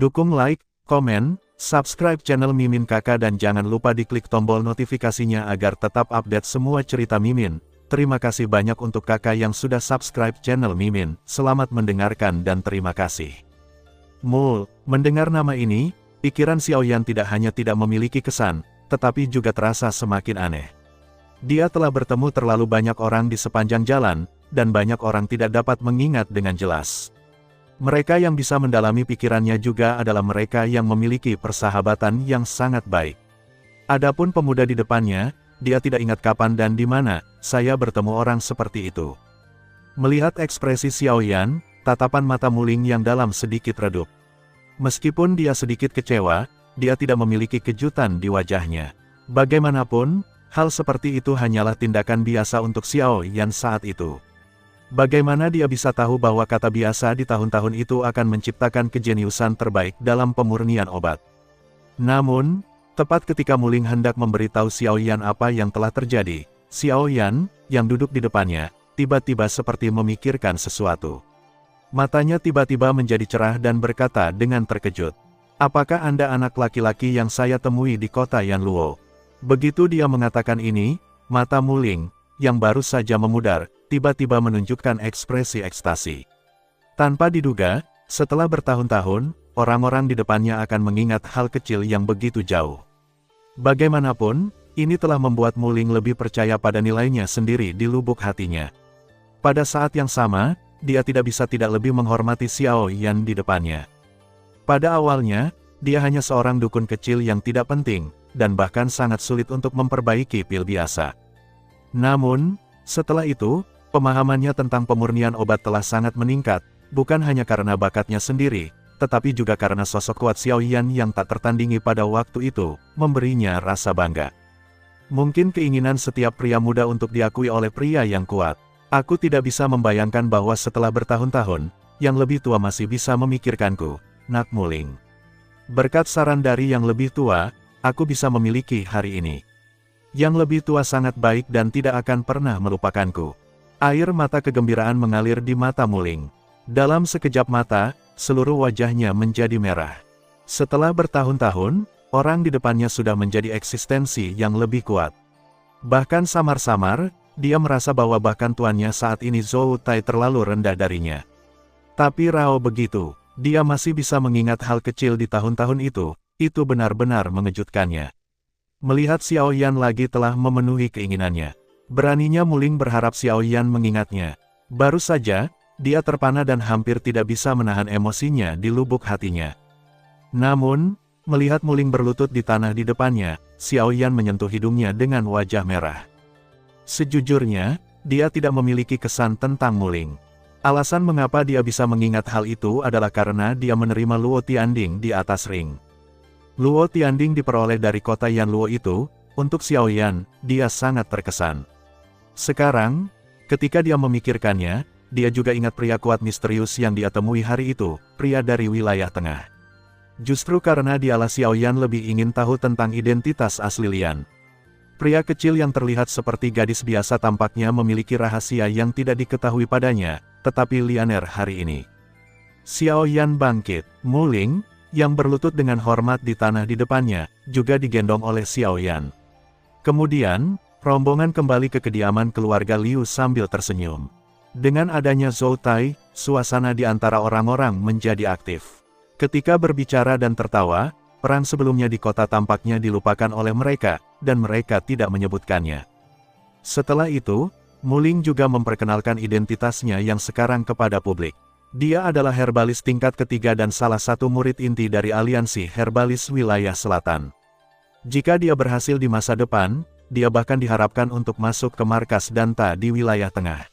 Dukung like, komen, subscribe channel Mimin Kakak dan jangan lupa diklik tombol notifikasinya agar tetap update semua cerita Mimin. Terima kasih banyak untuk kakak yang sudah subscribe channel Mimin. Selamat mendengarkan dan terima kasih. Mendengar nama ini, pikiran Xiaoyan tidak hanya tidak memiliki kesan, tetapi juga terasa semakin aneh. Dia telah bertemu terlalu banyak orang di sepanjang jalan, dan banyak orang tidak dapat mengingat dengan jelas. Mereka yang bisa mendalami pikirannya juga adalah mereka yang memiliki persahabatan yang sangat baik. Adapun pemuda di depannya, dia tidak ingat kapan dan di mana saya bertemu orang seperti itu. Melihat ekspresi Xiaoyan, tatapan mata Muling yang dalam sedikit redup. Meskipun dia sedikit kecewa, dia tidak memiliki kejutan di wajahnya. Bagaimanapun, hal seperti itu hanyalah tindakan biasa untuk Xiaoyan saat itu. Bagaimana dia bisa tahu bahwa kata biasa di tahun-tahun itu akan menciptakan kejeniusan terbaik dalam pemurnian obat? Namun, tepat ketika Muling hendak memberitahu Xiaoyan apa yang telah terjadi, Xiaoyan, yang duduk di depannya, tiba-tiba seperti memikirkan sesuatu. Matanya tiba-tiba menjadi cerah dan berkata dengan terkejut, "Apakah Anda anak laki-laki yang saya temui di kota Yanluo?" Begitu dia mengatakan ini, mata Muling, yang baru saja memudar, tiba-tiba menunjukkan ekspresi ekstasi. Tanpa diduga, setelah bertahun-tahun, orang-orang di depannya akan mengingat hal kecil yang begitu jauh. Bagaimanapun, ini telah membuat Muling lebih percaya pada nilainya sendiri di lubuk hatinya. Pada saat yang sama, dia tidak bisa tidak lebih menghormati Xiaoyan di depannya. Pada awalnya, dia hanya seorang dukun kecil yang tidak penting, dan bahkan sangat sulit untuk memperbaiki pil biasa. Namun, setelah itu, pemahamannya tentang pemurnian obat telah sangat meningkat, bukan hanya karena bakatnya sendiri, tetapi juga karena sosok kuat Xiaoyan yang tak tertandingi pada waktu itu, memberinya rasa bangga. Mungkin keinginan setiap pria muda untuk diakui oleh pria yang kuat. Aku tidak bisa membayangkan bahwa setelah bertahun-tahun, yang lebih tua masih bisa memikirkanku, Nak Muling. Berkat saran dari yang lebih tua, aku bisa memiliki hari ini. Yang lebih tua sangat baik dan tidak akan pernah melupakanku. Air mata kegembiraan mengalir di mata Muling. Dalam sekejap mata, seluruh wajahnya menjadi merah. Setelah bertahun-tahun, orang di depannya sudah menjadi eksistensi yang lebih kuat. Bahkan samar-samar, dia merasa bahwa bahkan tuannya saat ini Zhou Tai terlalu rendah darinya. Tapi raw begitu, dia masih bisa mengingat hal kecil di tahun-tahun itu benar-benar mengejutkannya. Melihat Xiaoyan lagi telah memenuhi keinginannya. Beraninya Muling berharap Xiaoyan mengingatnya. Baru saja, dia terpana dan hampir tidak bisa menahan emosinya di lubuk hatinya. Namun, melihat Muling berlutut di tanah di depannya, Xiaoyan menyentuh hidungnya dengan wajah merah. Sejujurnya, dia tidak memiliki kesan tentang Muling. Alasan mengapa dia bisa mengingat hal itu adalah karena dia menerima Luo Tianding di atas ring. Luo Tianding diperoleh dari kota Yanluo itu. Untuk Xiaoyan, dia sangat terkesan. Sekarang, ketika dia memikirkannya, dia juga ingat pria kuat misterius yang dia temui hari itu, pria dari wilayah tengah. Justru karena dialah Xiaoyan lebih ingin tahu tentang identitas asli Lian. Pria kecil yang terlihat seperti gadis biasa tampaknya memiliki rahasia yang tidak diketahui padanya, tetapi Lianer hari ini. Xiaoyan bangkit. Muling, yang berlutut dengan hormat di tanah di depannya, juga digendong oleh Xiaoyan. Kemudian, rombongan kembali ke kediaman keluarga Liu sambil tersenyum. Dengan adanya Zhou Tai, suasana di antara orang-orang menjadi aktif. Ketika berbicara dan tertawa, perang sebelumnya di kota tampaknya dilupakan oleh mereka, dan mereka tidak menyebutkannya. Setelah itu, Muling juga memperkenalkan identitasnya yang sekarang kepada publik. Dia adalah herbalis tingkat ketiga dan salah satu murid inti dari aliansi herbalis wilayah selatan. Jika dia berhasil di masa depan, dia bahkan diharapkan untuk masuk ke markas Danta di wilayah tengah.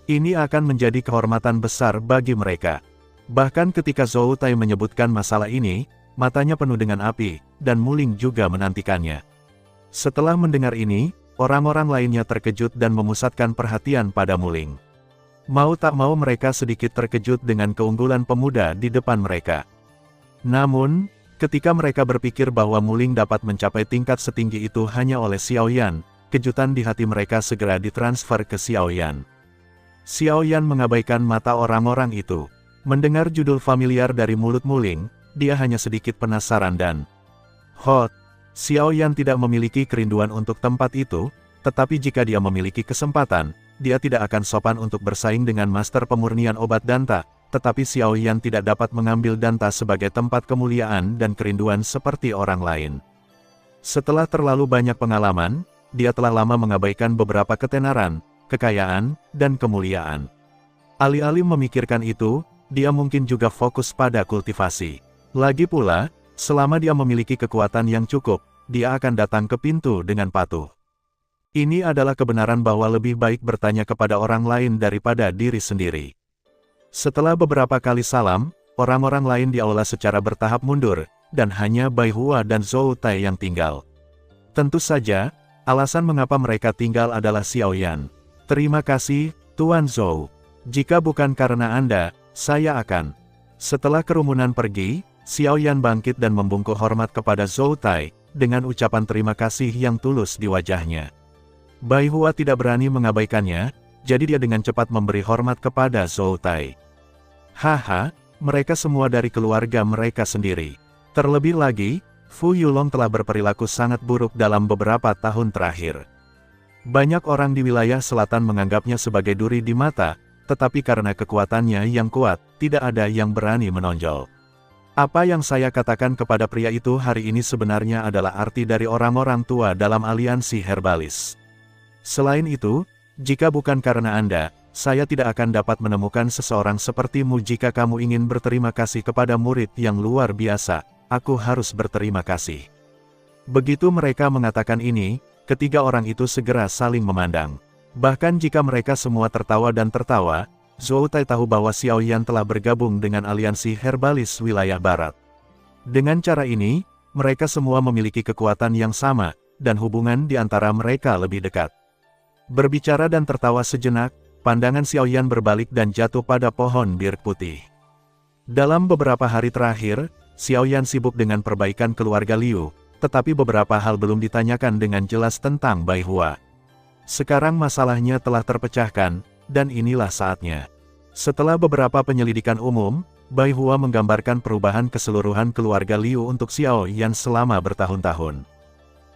Ini akan menjadi kehormatan besar bagi mereka. Bahkan ketika Zhou Tai menyebutkan masalah ini, matanya penuh dengan api, dan Muling juga menantikannya. Setelah mendengar ini, orang-orang lainnya terkejut dan memusatkan perhatian pada Muling. Mau tak mau mereka sedikit terkejut dengan keunggulan pemuda di depan mereka. Namun, ketika mereka berpikir bahwa Muling dapat mencapai tingkat setinggi itu hanya oleh Xiaoyan, kejutan di hati mereka segera ditransfer ke Xiaoyan. Xiaoyan mengabaikan mata orang-orang itu. Mendengar judul familiar dari mulut Muling, dia hanya sedikit penasaran dan hot. Xiao Yan tidak memiliki kerinduan untuk tempat itu, tetapi jika dia memiliki kesempatan, dia tidak akan sopan untuk bersaing dengan master pemurnian obat danta, tetapi Xiao Yan tidak dapat mengambil danta sebagai tempat kemuliaan dan kerinduan seperti orang lain. Setelah terlalu banyak pengalaman, dia telah lama mengabaikan beberapa ketenaran, kekayaan, dan kemuliaan. Alih-alih memikirkan itu, dia mungkin juga fokus pada kultivasi. Lagi pula, selama dia memiliki kekuatan yang cukup, dia akan datang ke pintu dengan patuh. Ini adalah kebenaran bahwa lebih baik bertanya kepada orang lain daripada diri sendiri. Setelah beberapa kali salam, orang-orang lain di aula secara bertahap mundur, dan hanya Bai Hua dan Zhou Tai yang tinggal. Tentu saja, alasan mengapa mereka tinggal adalah Xiao Yan. Terima kasih, Tuan Zhou. Jika bukan karena Anda, saya akan. Setelah kerumunan pergi, Xiao Yan bangkit dan membungkuk hormat kepada Zhou Tai, dengan ucapan terima kasih yang tulus di wajahnya. Bai Hua tidak berani mengabaikannya, jadi dia dengan cepat memberi hormat kepada Zhou Tai. Haha, mereka semua dari keluarga mereka sendiri. Terlebih lagi, Fu Yulong telah berperilaku sangat buruk dalam beberapa tahun terakhir. Banyak orang di wilayah selatan menganggapnya sebagai duri di mata, tetapi karena kekuatannya yang kuat, tidak ada yang berani menonjol. Apa yang saya katakan kepada pria itu hari ini sebenarnya adalah arti dari orang-orang tua dalam aliansi herbalis. Selain itu, jika bukan karena Anda, saya tidak akan dapat menemukan seseorang sepertimu. Jika kamu ingin berterima kasih kepada murid yang luar biasa, aku harus berterima kasih. Begitu mereka mengatakan ini, ketiga orang itu segera saling memandang. Bahkan jika mereka semua tertawa dan tertawa, Zhou Tai tahu bahwa Xiao Yan telah bergabung dengan aliansi herbalis wilayah barat. Dengan cara ini, mereka semua memiliki kekuatan yang sama, dan hubungan di antara mereka lebih dekat. Berbicara dan tertawa sejenak, pandangan Xiao Yan berbalik dan jatuh pada pohon bir putih. Dalam beberapa hari terakhir, Xiao Yan sibuk dengan perbaikan keluarga Liu, tetapi beberapa hal belum ditanyakan dengan jelas tentang Bai Hua. Sekarang masalahnya telah terpecahkan, dan inilah saatnya. Setelah beberapa penyelidikan umum, Bai Hua menggambarkan perubahan keseluruhan keluarga Liu untuk Xiao Yan selama bertahun-tahun.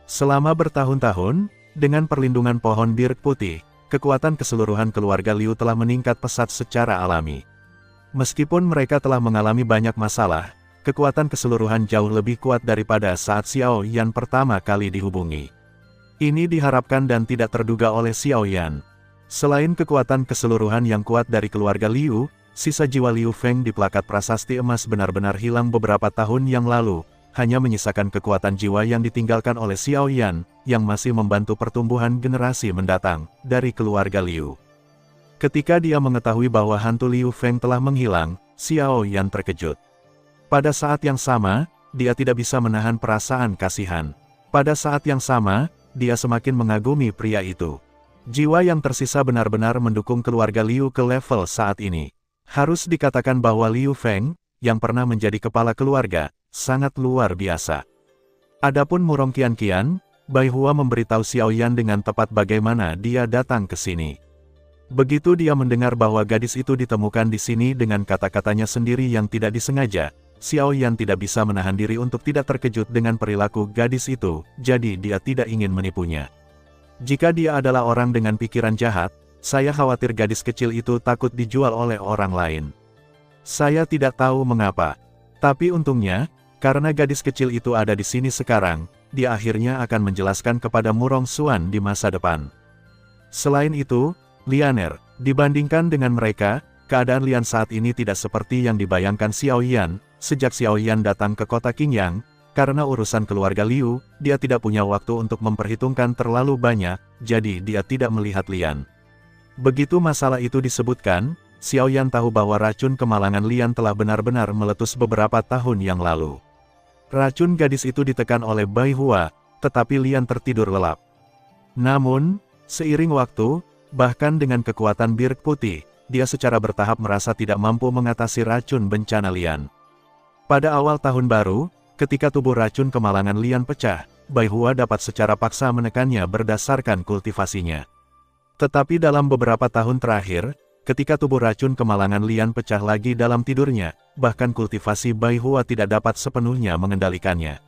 Selama bertahun-tahun, dengan perlindungan pohon bir putih, kekuatan keseluruhan keluarga Liu telah meningkat pesat secara alami. Meskipun mereka telah mengalami banyak masalah, kekuatan keseluruhan jauh lebih kuat daripada saat Xiao Yan pertama kali dihubungi. Ini diharapkan dan tidak terduga oleh Xiao Yan. Selain kekuatan keseluruhan yang kuat dari keluarga Liu, sisa jiwa Liu Feng di plakat prasasti emas benar-benar hilang beberapa tahun yang lalu, hanya menyisakan kekuatan jiwa yang ditinggalkan oleh Xiao Yan, yang masih membantu pertumbuhan generasi mendatang, dari keluarga Liu. Ketika dia mengetahui bahwa hantu Liu Feng telah menghilang, Xiao Yan terkejut. Pada saat yang sama, dia tidak bisa menahan perasaan kasihan. Pada saat yang sama, dia semakin mengagumi pria itu. Jiwa yang tersisa benar-benar mendukung keluarga Liu ke level saat ini. Harus dikatakan bahwa Liu Feng, yang pernah menjadi kepala keluarga, sangat luar biasa. Adapun Murong Qian, Bai Hua memberitahu Xiao Yan dengan tepat bagaimana dia datang ke sini. Begitu dia mendengar bahwa gadis itu ditemukan di sini dengan kata-katanya sendiri yang tidak disengaja, Xiao Yan tidak bisa menahan diri untuk tidak terkejut dengan perilaku gadis itu, jadi dia tidak ingin menipunya. Jika dia adalah orang dengan pikiran jahat, saya khawatir gadis kecil itu takut dijual oleh orang lain. Saya tidak tahu mengapa. Tapi untungnya, karena gadis kecil itu ada di sini sekarang, dia akhirnya akan menjelaskan kepada Murong Xuan di masa depan. Selain itu, Lianer, dibandingkan dengan mereka, keadaan Lian saat ini tidak seperti yang dibayangkan Xiao Yan. Sejak Xiao Yan datang ke kota Qingyang, karena urusan keluarga Liu, dia tidak punya waktu untuk memperhitungkan terlalu banyak, jadi dia tidak melihat Lian. Begitu masalah itu disebutkan, Xiao Yan tahu bahwa racun kemalangan Lian telah benar-benar meletus beberapa tahun yang lalu. Racun gadis itu ditekan oleh Bai Hua, tetapi Lian tertidur lelap. Namun, seiring waktu, bahkan dengan kekuatan bir putih, dia secara bertahap merasa tidak mampu mengatasi racun bencana Lian. Pada awal tahun baru, ketika tubuh racun kemalangan Lian pecah, Bai Hua dapat secara paksa menekannya berdasarkan kultivasinya. Tetapi dalam beberapa tahun terakhir, ketika tubuh racun kemalangan Lian pecah lagi dalam tidurnya, bahkan kultivasi Bai Hua tidak dapat sepenuhnya mengendalikannya.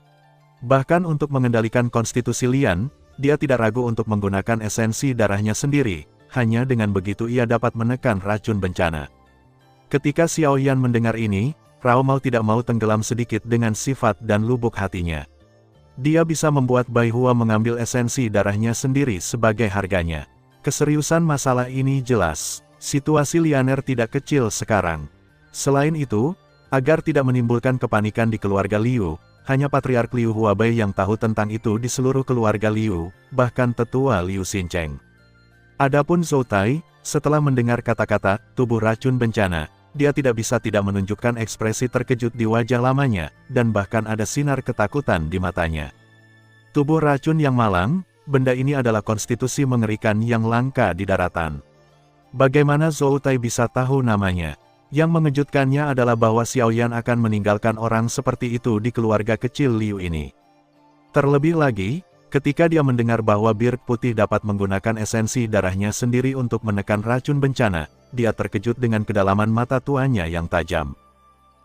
Bahkan untuk mengendalikan konstitusi Lian, dia tidak ragu untuk menggunakan esensi darahnya sendiri, hanya dengan begitu ia dapat menekan racun bencana. Ketika Xiao Yan mendengar ini, Rao mau tidak mau tenggelam sedikit dengan sifat dan lubuk hatinya. Dia bisa membuat Bai Hua mengambil esensi darahnya sendiri sebagai harganya. Keseriusan masalah ini jelas. Situasi Lianer tidak kecil sekarang. Selain itu, agar tidak menimbulkan kepanikan di keluarga Liu, hanya Patriark Liu Huabai yang tahu tentang itu di seluruh keluarga Liu, bahkan tetua Liu Xincheng. Adapun Zhou Tai, setelah mendengar kata-kata tubuh racun bencana, dia tidak bisa tidak menunjukkan ekspresi terkejut di wajah lamanya, dan bahkan ada sinar ketakutan di matanya. Tubuh racun yang malang, benda ini adalah konstitusi mengerikan yang langka di daratan. Bagaimana Zhou Tai bisa tahu namanya? Yang mengejutkannya adalah bahwa Xiao Yan akan meninggalkan orang seperti itu di keluarga kecil Liu ini. Terlebih lagi, ketika dia mendengar bahwa Birk Putih dapat menggunakan esensi darahnya sendiri untuk menekan racun bencana, dia terkejut dengan kedalaman mata tuanya yang tajam.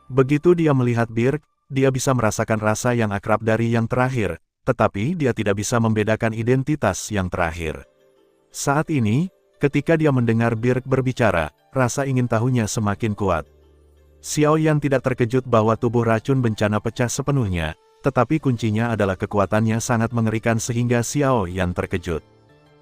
Begitu dia melihat Birk, dia bisa merasakan rasa yang akrab dari yang terakhir, tetapi dia tidak bisa membedakan identitas yang terakhir. Saat ini, ketika dia mendengar Birk berbicara, rasa ingin tahunya semakin kuat. Xiao Yan tidak terkejut bahwa tubuh racun bencana pecah sepenuhnya, tetapi kuncinya adalah kekuatannya sangat mengerikan sehingga Xiao Yan terkejut.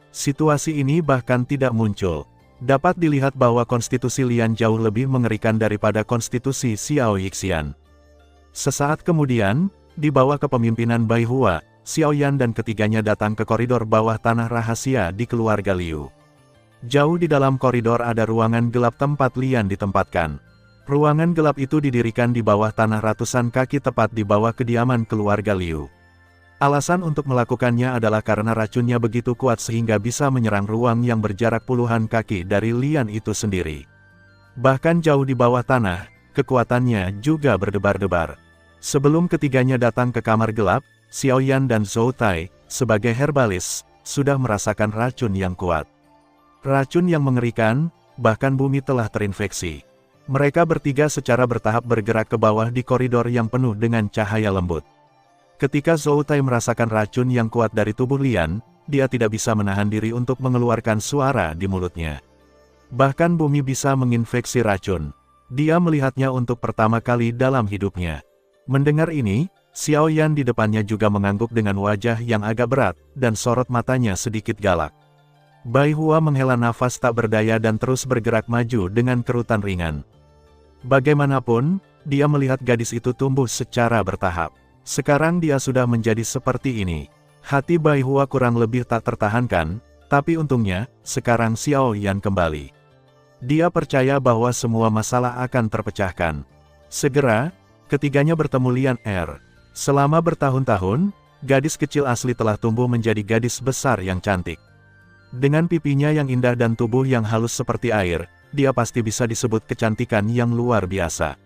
Situasi ini bahkan tidak muncul. Dapat dilihat bahwa konstitusi Lian jauh lebih mengerikan daripada konstitusi Xiao Yixian. Sesaat kemudian, di bawah kepemimpinan Bai Hua, Xiao Yan dan ketiganya datang ke koridor bawah tanah rahasia di keluarga Liu. Jauh di dalam koridor ada ruangan gelap tempat Lian ditempatkan. Ruangan gelap itu didirikan di bawah tanah ratusan kaki tepat di bawah kediaman keluarga Liu. Alasan untuk melakukannya adalah karena racunnya begitu kuat sehingga bisa menyerang ruang yang berjarak puluhan kaki dari Lian itu sendiri. Bahkan jauh di bawah tanah, kekuatannya juga berdebar-debar. Sebelum ketiganya datang ke kamar gelap, Xiao Yan dan Zhou Tai, sebagai herbalis, sudah merasakan racun yang kuat. Racun yang mengerikan, bahkan bumi telah terinfeksi. Mereka bertiga secara bertahap bergerak ke bawah di koridor yang penuh dengan cahaya lembut. Ketika Zhou Tai merasakan racun yang kuat dari tubuh Lian, dia tidak bisa menahan diri untuk mengeluarkan suara di mulutnya. Bahkan bumi bisa menginfeksi racun. Dia melihatnya untuk pertama kali dalam hidupnya. Mendengar ini, Xiao Yan di depannya juga mengangguk dengan wajah yang agak berat, dan sorot matanya sedikit galak. Bai Hua menghela nafas tak berdaya dan terus bergerak maju dengan kerutan ringan. Bagaimanapun, dia melihat gadis itu tumbuh secara bertahap. Sekarang dia sudah menjadi seperti ini. Hati Bai Hua kurang lebih tak tertahankan, tapi untungnya, sekarang Xiao Yan kembali. Dia percaya bahwa semua masalah akan terpecahkan. Segera, ketiganya bertemu Lian Er. Selama bertahun-tahun, gadis kecil asli telah tumbuh menjadi gadis besar yang cantik. Dengan pipinya yang indah dan tubuh yang halus seperti air, dia pasti bisa disebut kecantikan yang luar biasa.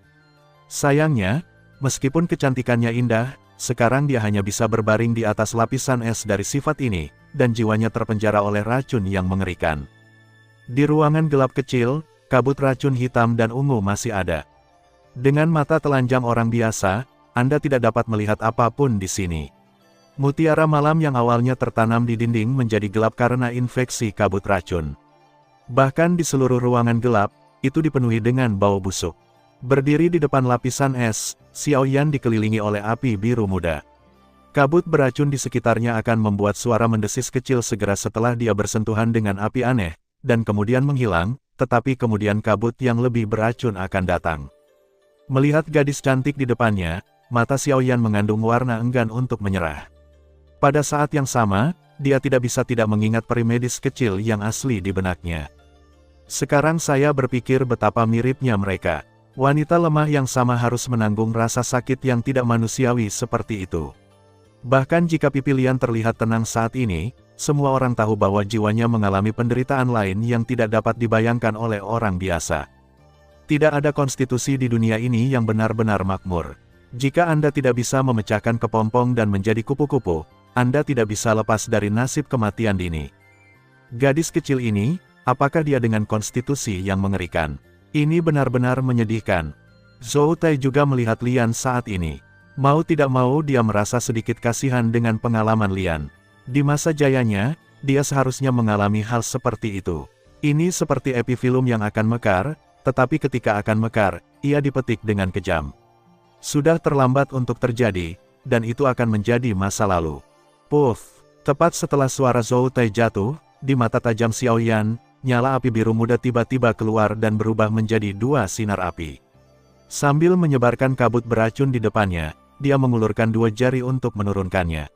Sayangnya, meskipun kecantikannya indah, sekarang dia hanya bisa berbaring di atas lapisan es dari sifat ini, dan jiwanya terpenjara oleh racun yang mengerikan. Di ruangan gelap kecil, kabut racun hitam dan ungu masih ada. Dengan mata telanjang orang biasa, Anda tidak dapat melihat apapun di sini. Mutiara malam yang awalnya tertanam di dinding menjadi gelap karena infeksi kabut racun. Bahkan di seluruh ruangan gelap, itu dipenuhi dengan bau busuk. Berdiri di depan lapisan es, Xiao Yan dikelilingi oleh api biru muda. Kabut beracun di sekitarnya akan membuat suara mendesis kecil segera setelah dia bersentuhan dengan api aneh, dan kemudian menghilang, tetapi kemudian kabut yang lebih beracun akan datang. Melihat gadis cantik di depannya, mata Xiao Yan mengandung warna enggan untuk menyerah. Pada saat yang sama, dia tidak bisa tidak mengingat peri medis kecil yang asli di benaknya. Sekarang saya berpikir betapa miripnya mereka. Wanita lemah yang sama harus menanggung rasa sakit yang tidak manusiawi seperti itu. Bahkan jika pipi Lian terlihat tenang saat ini, semua orang tahu bahwa jiwanya mengalami penderitaan lain yang tidak dapat dibayangkan oleh orang biasa. Tidak ada konstitusi di dunia ini yang benar-benar makmur. Jika Anda tidak bisa memecahkan kepompong dan menjadi kupu-kupu, Anda tidak bisa lepas dari nasib kematian dini. Gadis kecil ini, Apakah dia dengan konstitusi yang mengerikan? Ini benar-benar menyedihkan. Zhou Tai juga melihat Lian saat ini. Mau tidak mau dia merasa sedikit kasihan dengan pengalaman Lian. Di masa jayanya, dia seharusnya mengalami hal seperti itu. Ini seperti epifilum yang akan mekar, tetapi ketika akan mekar, ia dipetik dengan kejam. Sudah terlambat untuk terjadi, dan itu akan menjadi masa lalu. Puff! Tepat setelah suara Zhou Tai jatuh, di mata tajam Xiao Yan, nyala api biru muda tiba-tiba keluar dan berubah menjadi 2 sinar api. Sambil menyebarkan kabut beracun di depannya, dia mengulurkan 2 jari untuk menurunkannya.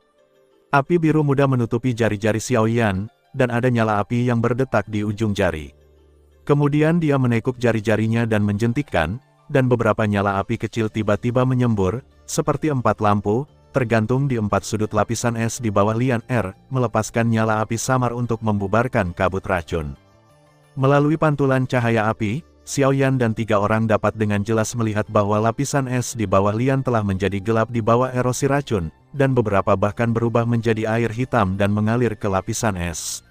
Api biru muda menutupi jari-jari Xiao Yan, dan ada nyala api yang berdetak di ujung jari. Kemudian dia menekuk jari-jarinya dan menjentikkan, dan beberapa nyala api kecil tiba-tiba menyembur, seperti 4 lampu, tergantung di 4 sudut lapisan es di bawah Lian Er, melepaskan nyala api samar untuk membubarkan kabut racun. Melalui pantulan cahaya api, Xiao Yan dan 3 orang dapat dengan jelas melihat bahwa lapisan es di bawah Lian telah menjadi gelap di bawah erosi racun, dan beberapa bahkan berubah menjadi air hitam dan mengalir ke lapisan es.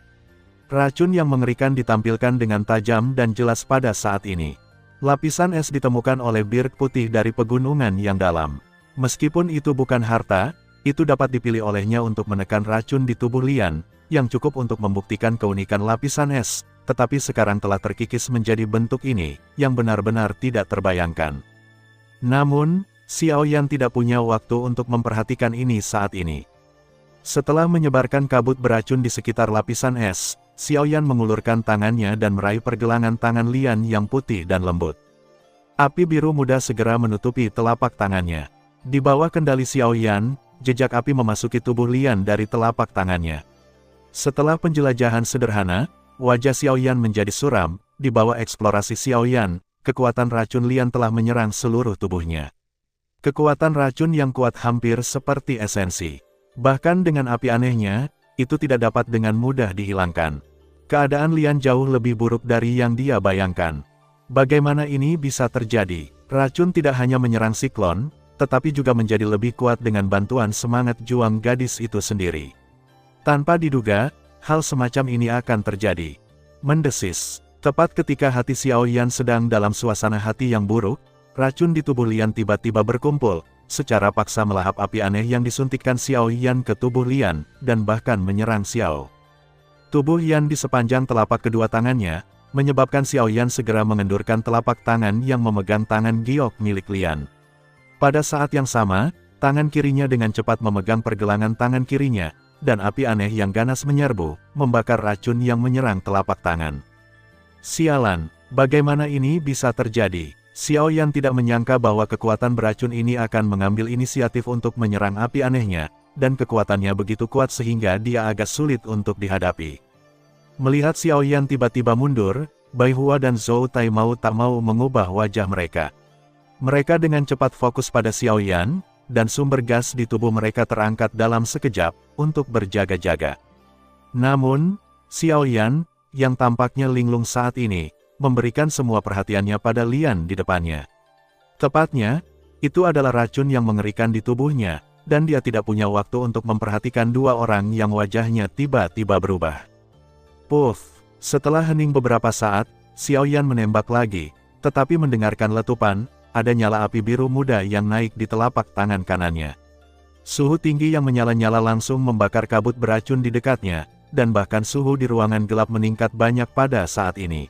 Racun yang mengerikan ditampilkan dengan tajam dan jelas pada saat ini. Lapisan es ditemukan oleh Birk putih dari pegunungan yang dalam. Meskipun itu bukan harta, itu dapat dipilih olehnya untuk menekan racun di tubuh Lian, yang cukup untuk membuktikan keunikan lapisan es, tetapi sekarang telah terkikis menjadi bentuk ini, yang benar-benar tidak terbayangkan. Namun, Xiao Yan tidak punya waktu untuk memperhatikan ini saat ini. Setelah menyebarkan kabut beracun di sekitar lapisan es, Xiao Yan mengulurkan tangannya dan meraih pergelangan tangan Lian yang putih dan lembut. Api biru muda segera menutupi telapak tangannya. Di bawah kendali Xiao Yan, jejak api memasuki tubuh Lian dari telapak tangannya. Setelah penjelajahan sederhana, wajah Xiao Yan menjadi suram. Di bawah eksplorasi Xiao Yan, kekuatan racun Lian telah menyerang seluruh tubuhnya. Kekuatan racun yang kuat hampir seperti esensi. Bahkan dengan api anehnya, itu tidak dapat dengan mudah dihilangkan. Keadaan Lian jauh lebih buruk dari yang dia bayangkan. Bagaimana ini bisa terjadi? Racun tidak hanya menyerang siklon, tetapi juga menjadi lebih kuat dengan bantuan semangat juang gadis itu sendiri. Tanpa diduga, hal semacam ini akan terjadi. Mendesis. Tepat ketika hati Xiao Yan sedang dalam suasana hati yang buruk, racun di tubuh Lian tiba-tiba berkumpul, secara paksa melahap api aneh yang disuntikkan Xiao Yan ke tubuh Lian, dan bahkan menyerang Xiao. Tubuh Yan di sepanjang telapak kedua tangannya, menyebabkan Xiao Yan segera mengendurkan telapak tangan yang memegang tangan giok milik Lian. Pada saat yang sama, tangan kirinya dengan cepat memegang pergelangan tangan kirinya, dan api aneh yang ganas menyerbu, membakar racun yang menyerang telapak tangan. Sialan, bagaimana ini bisa terjadi? Xiao Yan tidak menyangka bahwa kekuatan beracun ini akan mengambil inisiatif untuk menyerang api anehnya, dan kekuatannya begitu kuat sehingga dia agak sulit untuk dihadapi. Melihat Xiao Yan tiba-tiba mundur, Bai Hua dan Zhou Tai mau tak mau mengubah wajah mereka. Mereka dengan cepat fokus pada Xiao Yan, dan sumber gas di tubuh mereka terangkat dalam sekejap, untuk berjaga-jaga. Namun, Xiao Yan, yang tampaknya linglung saat ini, memberikan semua perhatiannya pada Lian di depannya. Tepatnya, itu adalah racun yang mengerikan di tubuhnya, dan dia tidak punya waktu untuk memperhatikan 2 orang yang wajahnya tiba-tiba berubah. Puff! Setelah hening beberapa saat, Xiao Yan menembak lagi, tetapi mendengarkan letupan, ada nyala api biru muda yang naik di telapak tangan kanannya. Suhu tinggi yang menyala-nyala langsung membakar kabut beracun di dekatnya, dan bahkan suhu di ruangan gelap meningkat banyak pada saat ini.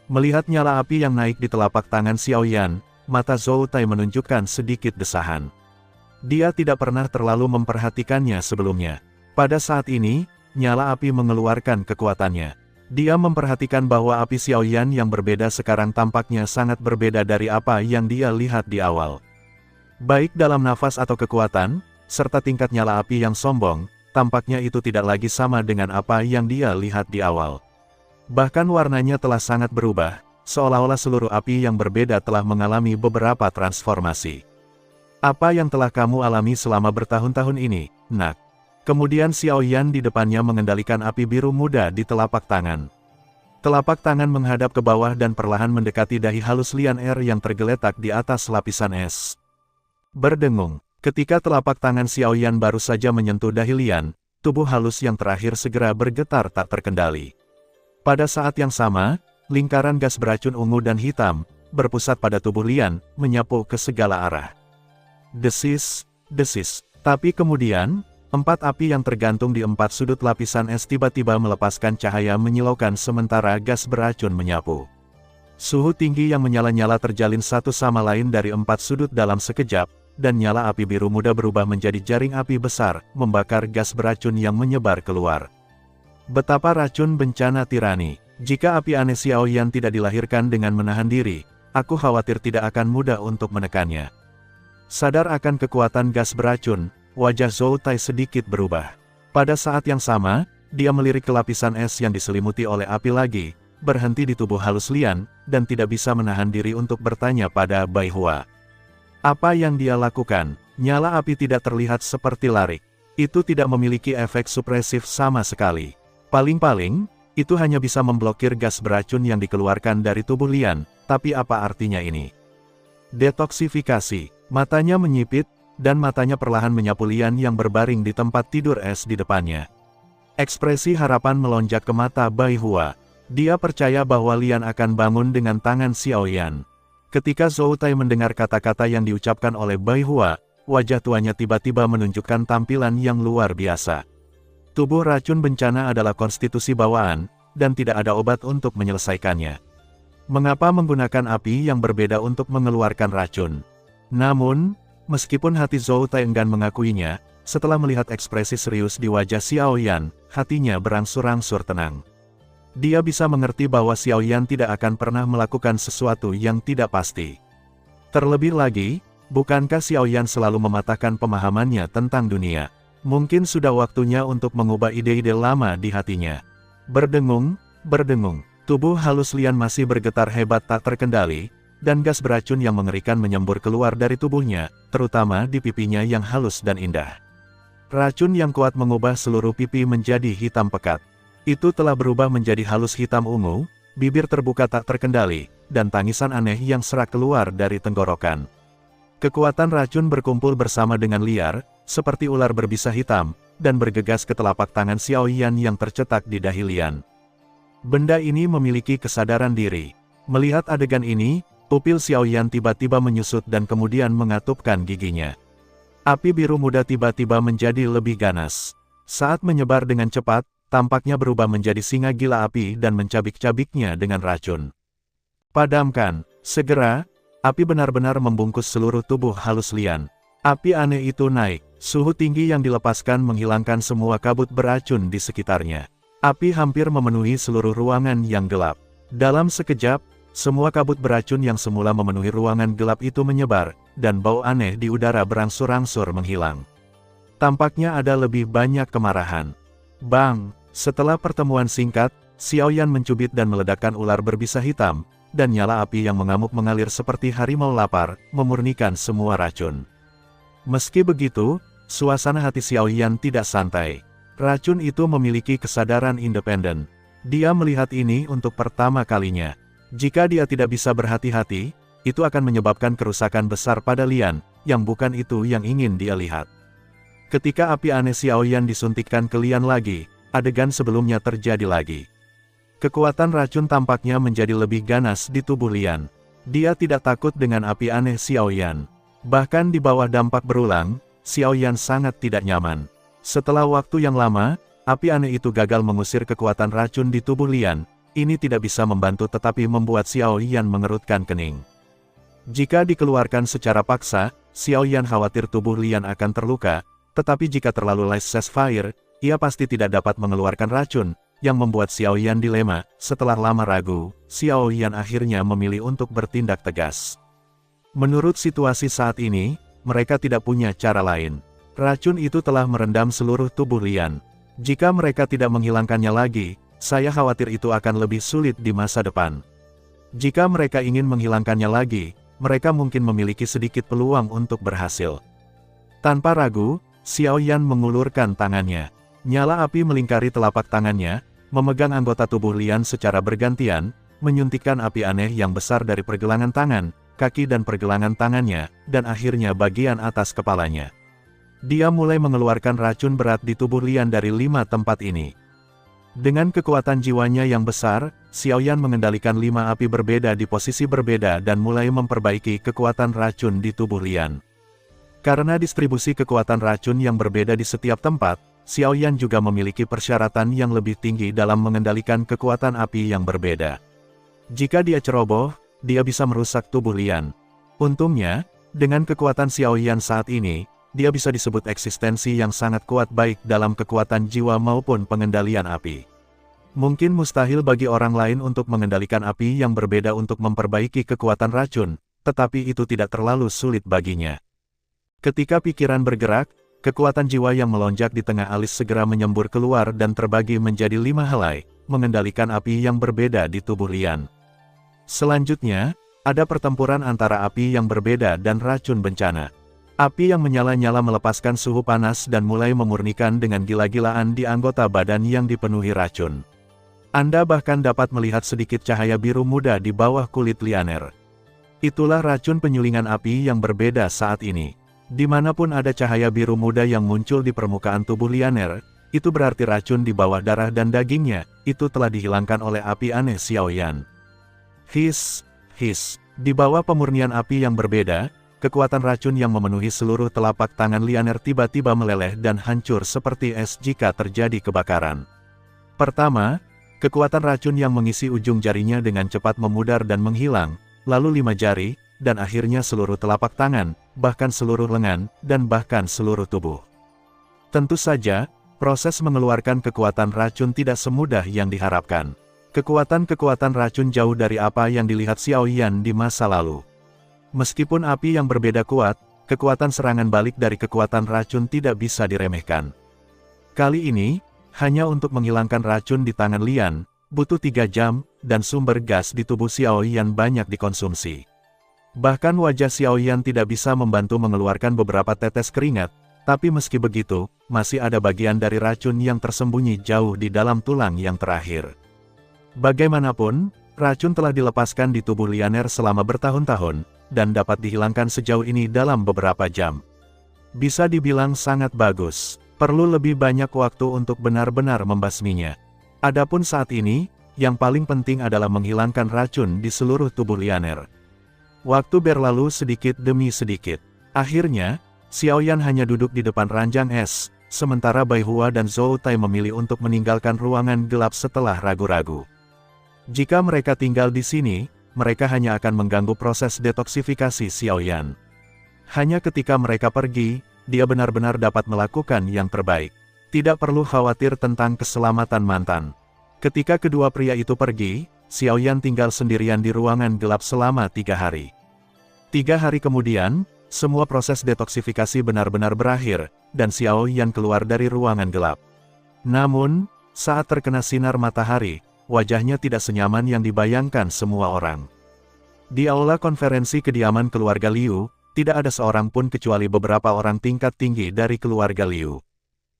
Melihat nyala api yang naik di telapak tangan Xiao Yan, mata Zhou Tai menunjukkan sedikit desahan. Dia tidak pernah terlalu memperhatikannya sebelumnya. Pada saat ini, nyala api mengeluarkan kekuatannya. Dia memperhatikan bahwa api Xiao Yan yang berbeda sekarang tampaknya sangat berbeda dari apa yang dia lihat di awal. Baik dalam nafas atau kekuatan, serta tingkat nyala api yang sombong, tampaknya itu tidak lagi sama dengan apa yang dia lihat di awal. Bahkan warnanya telah sangat berubah, seolah-olah seluruh api yang berbeda telah mengalami beberapa transformasi. Apa yang telah kamu alami selama bertahun-tahun ini, nak? Kemudian Xiao Yan di depannya mengendalikan api biru muda di telapak tangan. Telapak tangan menghadap ke bawah dan perlahan mendekati dahi halus Lian Er yang tergeletak di atas lapisan es. Berdengung, ketika telapak tangan Xiao Yan baru saja menyentuh dahi Lian, tubuh halus yang terakhir segera bergetar tak terkendali. Pada saat yang sama, lingkaran gas beracun ungu dan hitam, berpusat pada tubuh Lian, menyapu ke segala arah. Desis, desis. Tapi kemudian, 4 api yang tergantung di 4 sudut lapisan es tiba-tiba melepaskan cahaya menyilaukan sementara gas beracun menyapu. Suhu tinggi yang menyala-nyala terjalin satu sama lain dari 4 sudut dalam sekejap, dan nyala api biru muda berubah menjadi jaring api besar, membakar gas beracun yang menyebar keluar. Betapa racun bencana tirani. Jika api aneh Xiaoyan tidak dilahirkan dengan menahan diri, aku khawatir tidak akan mudah untuk menekannya. Sadar akan kekuatan gas beracun, wajah Zhou Tai sedikit berubah. Pada saat yang sama, dia melirik ke lapisan es yang diselimuti oleh api lagi, berhenti di tubuh halus Lian, dan tidak bisa menahan diri untuk bertanya pada Bai Hua. Apa yang dia lakukan? Nyala api tidak terlihat seperti larik. Itu tidak memiliki efek supresif sama sekali. Paling-paling, itu hanya bisa memblokir gas beracun yang dikeluarkan dari tubuh Lian, tapi apa artinya ini? Detoksifikasi. Matanya menyipit, dan matanya perlahan menyapu Lian yang berbaring di tempat tidur es di depannya. Ekspresi harapan melonjak ke mata Bai Hua. Dia percaya bahwa Lian akan bangun dengan tangan Xiaoyan. Ketika Zhou Tai mendengar kata-kata yang diucapkan oleh Bai Hua, wajah tuanya tiba-tiba menunjukkan tampilan yang luar biasa. Tubuh racun bencana adalah konstitusi bawaan, dan tidak ada obat untuk menyelesaikannya. Mengapa menggunakan api yang berbeda untuk mengeluarkan racun? Namun, meskipun hati Zhou Tai enggan mengakuinya, setelah melihat ekspresi serius di wajah Xiaoyan, hatinya berangsur-angsur tenang. Dia bisa mengerti bahwa Xiaoyan tidak akan pernah melakukan sesuatu yang tidak pasti. Terlebih lagi, bukankah Xiaoyan selalu mematahkan pemahamannya tentang dunia? Mungkin sudah waktunya untuk mengubah ide-ide lama di hatinya. Berdengung, berdengung. Tubuh halus Lian masih bergetar hebat tak terkendali, dan gas beracun yang mengerikan menyembur keluar dari tubuhnya, terutama di pipinya yang halus dan indah. Racun yang kuat mengubah seluruh pipi menjadi hitam pekat. Itu telah berubah menjadi halus hitam ungu, bibir terbuka tak terkendali, dan tangisan aneh yang serak keluar dari tenggorokan. Kekuatan racun berkumpul bersama dengan liar, seperti ular berbisa hitam, dan bergegas ke telapak tangan Xiaoyan yang tercetak di dahi Lian. Benda ini memiliki kesadaran diri. Melihat adegan ini, pupil Xiaoyan tiba-tiba menyusut dan kemudian mengatupkan giginya. Api biru muda tiba-tiba menjadi lebih ganas. Saat menyebar dengan cepat, tampaknya berubah menjadi singa gila api dan mencabik-cabiknya dengan racun. Padamkan, segera, api benar-benar membungkus seluruh tubuh halus Lian. Api aneh itu naik, suhu tinggi yang dilepaskan menghilangkan semua kabut beracun di sekitarnya. Api hampir memenuhi seluruh ruangan yang gelap. Dalam sekejap, semua kabut beracun yang semula memenuhi ruangan gelap itu menyebar, dan bau aneh di udara berangsur-angsur menghilang. Tampaknya ada lebih banyak kemarahan. Bang! Setelah pertemuan singkat, Xiaoyan mencubit dan meledakkan ular berbisa hitam, dan nyala api yang mengamuk mengalir seperti harimau lapar, memurnikan semua racun. Meski begitu, suasana hati Xiaoyan tidak santai. Racun itu memiliki kesadaran independen. Dia melihat ini untuk pertama kalinya. Jika dia tidak bisa berhati-hati, itu akan menyebabkan kerusakan besar pada Lian, yang bukan itu yang ingin dia lihat. Ketika api aneh Xiaoyan disuntikkan ke Lian lagi, adegan sebelumnya terjadi lagi. Kekuatan racun tampaknya menjadi lebih ganas di tubuh Lian. Dia tidak takut dengan api aneh Xiaoyan. Bahkan di bawah dampak berulang, Xiaoyan sangat tidak nyaman. Setelah waktu yang lama, api aneh itu gagal mengusir kekuatan racun di tubuh Lian. Ini tidak bisa membantu tetapi membuat Xiaoyan mengerutkan kening. Jika dikeluarkan secara paksa, Xiaoyan khawatir tubuh Lian akan terluka, tetapi jika terlalu laissez-faire, ia pasti tidak dapat mengeluarkan racun, yang membuat Xiaoyan dilema. Setelah lama ragu, Xiaoyan akhirnya memilih untuk bertindak tegas. Menurut situasi saat ini, mereka tidak punya cara lain. Racun itu telah merendam seluruh tubuh Lian. Jika mereka tidak menghilangkannya lagi, saya khawatir itu akan lebih sulit di masa depan. Jika mereka ingin menghilangkannya lagi, mereka mungkin memiliki sedikit peluang untuk berhasil. Tanpa ragu, Xiaoyan mengulurkan tangannya. Nyala api melingkari telapak tangannya, memegang anggota tubuh Lian secara bergantian, menyuntikkan api aneh yang besar dari pergelangan tangan, kaki dan pergelangan tangannya, dan akhirnya bagian atas kepalanya. Dia mulai mengeluarkan racun berat di tubuh Lian dari 5 tempat ini. Dengan kekuatan jiwanya yang besar, Xiaoyan mengendalikan 5 api berbeda di posisi berbeda dan mulai memperbaiki kekuatan racun di tubuh Lian. Karena distribusi kekuatan racun yang berbeda di setiap tempat, Xiaoyan juga memiliki persyaratan yang lebih tinggi dalam mengendalikan kekuatan api yang berbeda. Jika dia ceroboh, dia bisa merusak tubuh Lian. Untungnya, dengan kekuatan Xiaoyan saat ini, dia bisa disebut eksistensi yang sangat kuat baik dalam kekuatan jiwa maupun pengendalian api. Mungkin mustahil bagi orang lain untuk mengendalikan api yang berbeda untuk memperbaiki kekuatan racun, tetapi itu tidak terlalu sulit baginya. Ketika pikiran bergerak, kekuatan jiwa yang melonjak di tengah alis segera menyembur keluar dan terbagi menjadi 5 helai, mengendalikan api yang berbeda di tubuh Lian. Selanjutnya, ada pertempuran antara api yang berbeda dan racun bencana. Api yang menyala-nyala melepaskan suhu panas dan mulai memurnikan dengan gila-gilaan di anggota badan yang dipenuhi racun. Anda bahkan dapat melihat sedikit cahaya biru muda di bawah kulit Lianer. Itulah racun penyulingan api yang berbeda saat ini. Dimanapun ada cahaya biru muda yang muncul di permukaan tubuh Lianer, itu berarti racun di bawah darah dan dagingnya, itu telah dihilangkan oleh api aneh Xiaoyan. His. Di bawah pemurnian api yang berbeda, kekuatan racun yang memenuhi seluruh telapak tangan Lianer tiba-tiba meleleh dan hancur seperti es jika terjadi kebakaran. Pertama, kekuatan racun yang mengisi ujung jarinya dengan cepat memudar dan menghilang, lalu 5 jari, dan akhirnya seluruh telapak tangan, bahkan seluruh lengan, dan bahkan seluruh tubuh. Tentu saja, proses mengeluarkan kekuatan racun tidak semudah yang diharapkan. Kekuatan-kekuatan racun jauh dari apa yang dilihat Xiaoyan di masa lalu. Meskipun api yang berbeda kuat, kekuatan serangan balik dari kekuatan racun tidak bisa diremehkan. Kali ini, hanya untuk menghilangkan racun di tangan Lian, butuh 3 jam, dan sumber gas di tubuh Xiaoyan banyak dikonsumsi. Bahkan wajah Xiaoyan tidak bisa membantu mengeluarkan beberapa tetes keringat, tapi meski begitu, masih ada bagian dari racun yang tersembunyi jauh di dalam tulang yang terakhir. Bagaimanapun, racun telah dilepaskan di tubuh Lianer selama bertahun-tahun, dan dapat dihilangkan sejauh ini dalam beberapa jam. Bisa dibilang sangat bagus. Perlu lebih banyak waktu untuk benar-benar membasminya. Adapun saat ini, yang paling penting adalah menghilangkan racun di seluruh tubuh Lianer. Waktu berlalu sedikit demi sedikit. Akhirnya, Xiaoyan hanya duduk di depan ranjang es, sementara Bai Hua dan Zhou Tai memilih untuk meninggalkan ruangan gelap setelah ragu-ragu. Jika mereka tinggal di sini, mereka hanya akan mengganggu proses detoksifikasi Xiaoyan. Hanya ketika mereka pergi, dia benar-benar dapat melakukan yang terbaik. Tidak perlu khawatir tentang keselamatan mantan. Ketika kedua pria itu pergi, Xiaoyan tinggal sendirian di ruangan gelap selama 3 hari. 3 hari kemudian, semua proses detoksifikasi benar-benar berakhir, dan Xiaoyan keluar dari ruangan gelap. Namun, saat terkena sinar matahari, wajahnya tidak senyaman yang dibayangkan semua orang. Di aula konferensi kediaman keluarga Liu, tidak ada seorang pun kecuali beberapa orang tingkat tinggi dari keluarga Liu.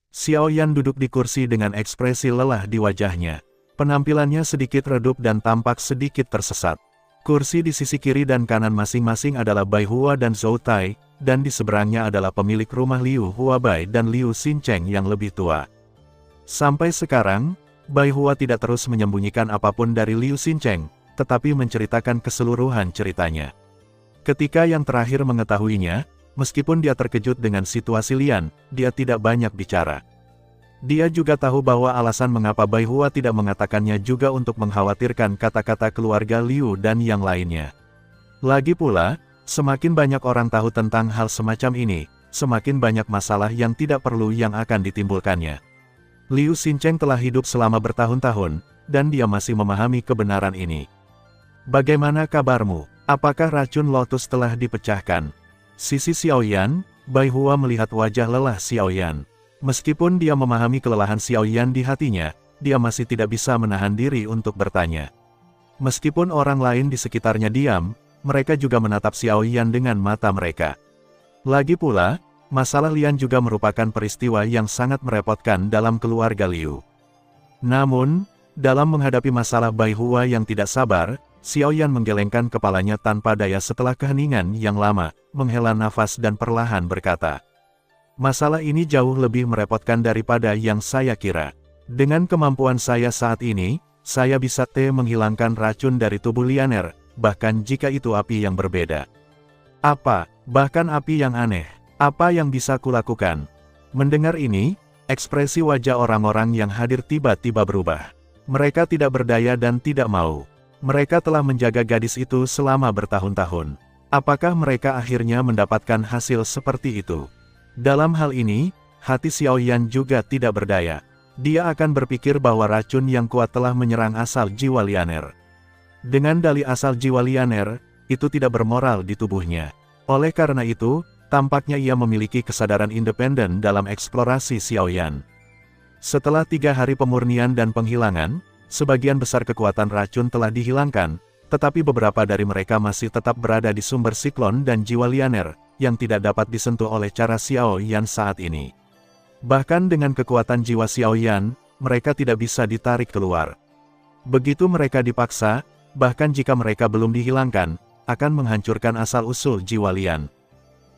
Xiaoyan duduk di kursi dengan ekspresi lelah di wajahnya. Penampilannya sedikit redup dan tampak sedikit tersesat. Kursi di sisi kiri dan kanan masing-masing adalah Bai Hua dan Zhou Tai, dan di seberangnya adalah pemilik rumah Liu Huabai dan Liu Xincheng yang lebih tua. Sampai sekarang, Bai Hua tidak terus menyembunyikan apapun dari Liu Xincheng, tetapi menceritakan keseluruhan ceritanya. Ketika yang terakhir mengetahuinya, meskipun dia terkejut dengan situasi Lian, dia tidak banyak bicara. Dia juga tahu bahwa alasan mengapa Bai Hua tidak mengatakannya juga untuk mengkhawatirkan kata-kata keluarga Liu dan yang lainnya. Lagi pula, semakin banyak orang tahu tentang hal semacam ini, semakin banyak masalah yang tidak perlu yang akan ditimbulkannya. Liu Xincheng telah hidup selama bertahun-tahun, dan dia masih memahami kebenaran ini. Bagaimana kabarmu? Apakah racun lotus telah dipecahkan? Sisi Xiaoyan, Bai Hua melihat wajah lelah Xiaoyan. Meskipun dia memahami kelelahan Xiaoyan di hatinya, dia masih tidak bisa menahan diri untuk bertanya. Meskipun orang lain di sekitarnya diam, mereka juga menatap Xiaoyan dengan mata mereka. Lagi pula, masalah Lian juga merupakan peristiwa yang sangat merepotkan dalam keluarga Liu. Namun, dalam menghadapi masalah Bai Hua yang tidak sabar, Xiaoyan menggelengkan kepalanya tanpa daya setelah keheningan yang lama, menghela nafas dan perlahan berkata, "Masalah ini jauh lebih merepotkan daripada yang saya kira. Dengan kemampuan saya saat ini, saya bisa menghilangkan racun dari tubuh Lianer, bahkan jika itu api yang berbeda. Apa, bahkan api yang aneh, apa yang bisa kulakukan? Mendengar ini, ekspresi wajah orang-orang yang hadir tiba-tiba berubah. Mereka tidak berdaya dan tidak mau. Mereka telah menjaga gadis itu selama bertahun-tahun. Apakah mereka akhirnya mendapatkan hasil seperti itu? Dalam hal ini, hati Xiao Yan juga tidak berdaya. Dia akan berpikir bahwa racun yang kuat telah menyerang asal jiwa Lianer. Dengan dalih asal jiwa Lianer, itu tidak bermoral di tubuhnya. Oleh karena itu, tampaknya ia memiliki kesadaran independen dalam eksplorasi Xiao Yan. Setelah 3 hari pemurnian dan penghilangan, sebagian besar kekuatan racun telah dihilangkan, tetapi beberapa dari mereka masih tetap berada di sumber siklon dan jiwa Lianer, yang tidak dapat disentuh oleh cara Xiao Yan saat ini. Bahkan dengan kekuatan jiwa Xiao Yan, mereka tidak bisa ditarik keluar. Begitu mereka dipaksa, bahkan jika mereka belum dihilangkan, akan menghancurkan asal-usul jiwa Lian.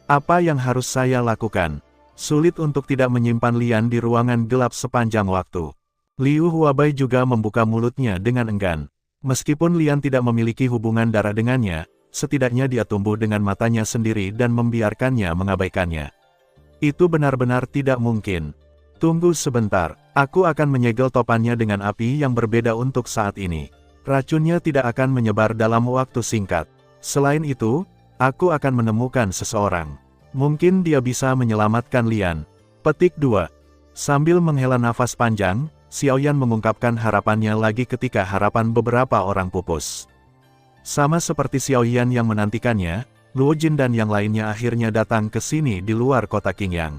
Apa yang harus saya lakukan? Sulit untuk tidak menyimpan Lian di ruangan gelap sepanjang waktu. Liu Huabai juga membuka mulutnya dengan enggan. Meskipun Lian tidak memiliki hubungan darah dengannya, setidaknya dia tumbuh dengan matanya sendiri dan membiarkannya mengabaikannya. Itu benar-benar tidak mungkin. Tunggu sebentar, aku akan menyegel topannya dengan api yang berbeda untuk saat ini. Racunnya tidak akan menyebar dalam waktu singkat. Selain itu, aku akan menemukan seseorang. Mungkin dia bisa menyelamatkan Lian. Petik 2. Sambil menghela nafas panjang, Xiao Yan mengungkapkan harapannya lagi ketika harapan beberapa orang pupus. Sama seperti Xiao Yan yang menantikannya, Luo Jin dan yang lainnya akhirnya datang ke sini di luar kota Qingyang.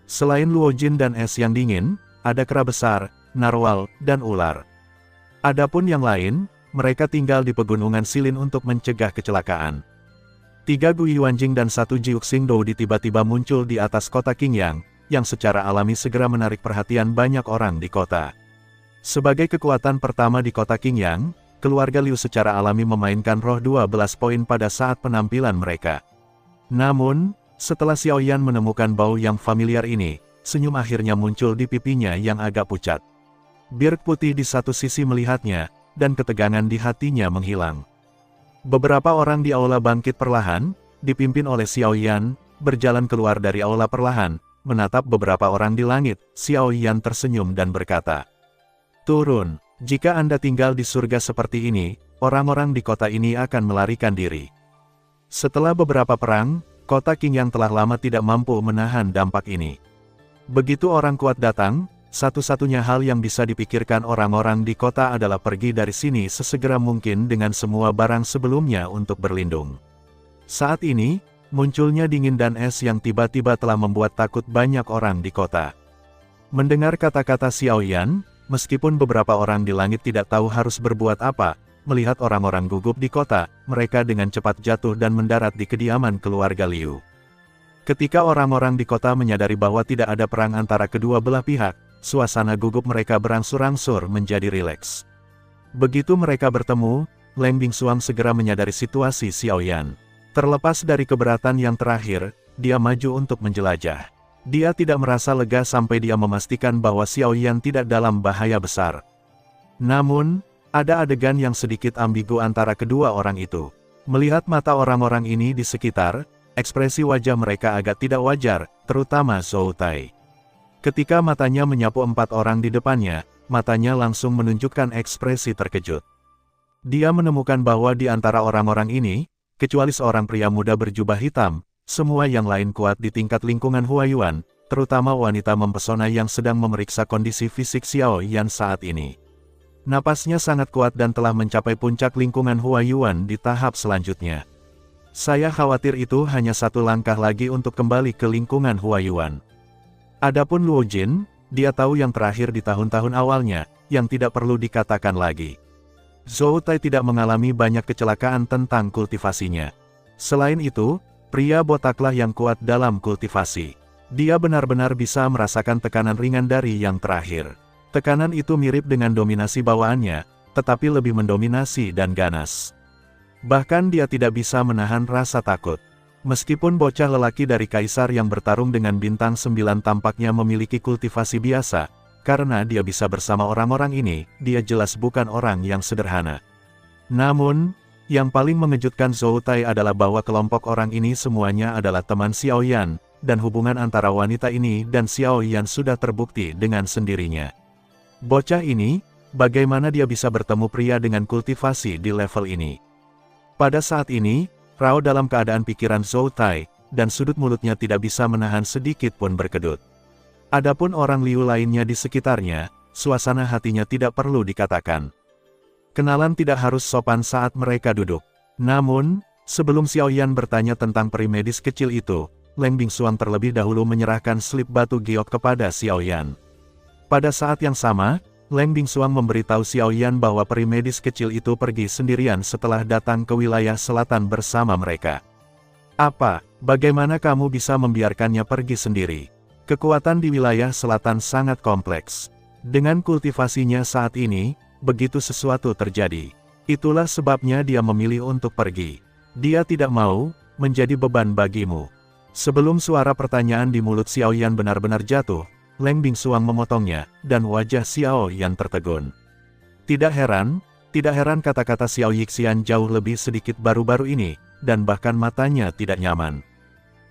Selain Luo Jin dan es yang dingin, ada kera besar, narwal, dan ular. Adapun yang lain, mereka tinggal di pegunungan Silin untuk mencegah kecelakaan. 3 Gui Yuanjing dan 1 Jiuxing Dou tiba-tiba muncul di atas kota Qingyang, yang secara alami segera menarik perhatian banyak orang di kota. Sebagai kekuatan pertama di kota Qingyang, keluarga Liu secara alami memainkan roh 12 poin pada saat penampilan mereka. Namun, setelah Xiao Yan menemukan bau yang familiar ini, senyum akhirnya muncul di pipinya yang agak pucat. Birk putih di satu sisi melihatnya, dan ketegangan di hatinya menghilang. Beberapa orang di aula bangkit perlahan, dipimpin oleh Xiao Yan, berjalan keluar dari aula perlahan, menatap beberapa orang di langit. Xiao Yan tersenyum dan berkata, "Turun. Jika Anda tinggal di surga seperti ini, orang-orang di kota ini akan melarikan diri." Setelah beberapa perang, kota Qingyang telah lama tidak mampu menahan dampak ini. Begitu orang kuat datang, satu-satunya hal yang bisa dipikirkan orang-orang di kota adalah pergi dari sini sesegera mungkin dengan semua barang sebelumnya untuk berlindung. Saat ini, munculnya dingin dan es yang tiba-tiba telah membuat takut banyak orang di kota. Mendengar kata-kata Xiao Yan, meskipun beberapa orang di langit tidak tahu harus berbuat apa, melihat orang-orang gugup di kota, mereka dengan cepat jatuh dan mendarat di kediaman keluarga Liu. Ketika orang-orang di kota menyadari bahwa tidak ada perang antara kedua belah pihak, suasana gugup mereka berangsur-angsur menjadi rileks. Begitu mereka bertemu, Leng Bingsuang segera menyadari situasi Xiao Yan. Terlepas dari keberatan yang terakhir, dia maju untuk menjelajah. Dia tidak merasa lega sampai dia memastikan bahwa Xiao Yan tidak dalam bahaya besar. Namun, ada adegan yang sedikit ambigu antara kedua orang itu. Melihat mata orang-orang ini di sekitar, ekspresi wajah mereka agak tidak wajar, terutama Zhou Tai. Ketika matanya menyapu 4 orang di depannya, matanya langsung menunjukkan ekspresi terkejut. Dia menemukan bahwa di antara orang-orang ini, kecuali seorang pria muda berjubah hitam, semua yang lain kuat di tingkat lingkungan Huayuan, terutama wanita mempesona yang sedang memeriksa kondisi fisik Xiao Yan saat ini. Napasnya sangat kuat dan telah mencapai puncak lingkungan Huayuan di tahap selanjutnya. Saya khawatir itu hanya satu langkah lagi untuk kembali ke lingkungan Huayuan. Adapun Luo Jin, dia tahu yang terakhir di tahun-tahun awalnya, yang tidak perlu dikatakan lagi. Zhou Tai tidak mengalami banyak kecelakaan tentang kultivasinya. Selain itu, pria botaklah yang kuat dalam kultivasi. Dia benar-benar bisa merasakan tekanan ringan dari yang terakhir. Tekanan itu mirip dengan dominasi bawaannya, tetapi lebih mendominasi dan ganas. Bahkan dia tidak bisa menahan rasa takut. Meskipun bocah lelaki dari Kaisar yang bertarung dengan bintang 9 tampaknya memiliki kultivasi biasa, karena dia bisa bersama orang-orang ini, dia jelas bukan orang yang sederhana. Namun, yang paling mengejutkan Zhou Tai adalah bahwa kelompok orang ini semuanya adalah teman Xiao Yan, dan hubungan antara wanita ini dan Xiao Yan sudah terbukti dengan sendirinya. Bocah ini, bagaimana dia bisa bertemu pria dengan kultivasi di level ini? Pada saat ini, Rao dalam keadaan pikiran Zhou Tai, dan sudut mulutnya tidak bisa menahan sedikit pun berkedut. Adapun orang Liu lainnya di sekitarnya, suasana hatinya tidak perlu dikatakan. Kenalan tidak harus sopan saat mereka duduk. Namun, sebelum Xiao Yan bertanya tentang peri medis kecil itu, Leng Bingsuang terlebih dahulu menyerahkan slip batu giok kepada Xiao Yan. Pada saat yang sama, Leng Bingsuang memberitahu Xiao Yan bahwa peri medis kecil itu pergi sendirian setelah datang ke wilayah selatan bersama mereka. Apa? Bagaimana kamu bisa membiarkannya pergi sendiri? Kekuatan di wilayah selatan sangat kompleks. Dengan kultivasinya saat ini, begitu sesuatu terjadi. Itulah sebabnya dia memilih untuk pergi. Dia tidak mau menjadi beban bagimu. Sebelum suara pertanyaan di mulut Xiao Yan benar-benar jatuh, Leng Bingsuang memotongnya, dan wajah Xiao Yan tertegun. Tidak heran kata-kata Xiao Yixian jauh lebih sedikit baru-baru ini, dan bahkan matanya tidak nyaman.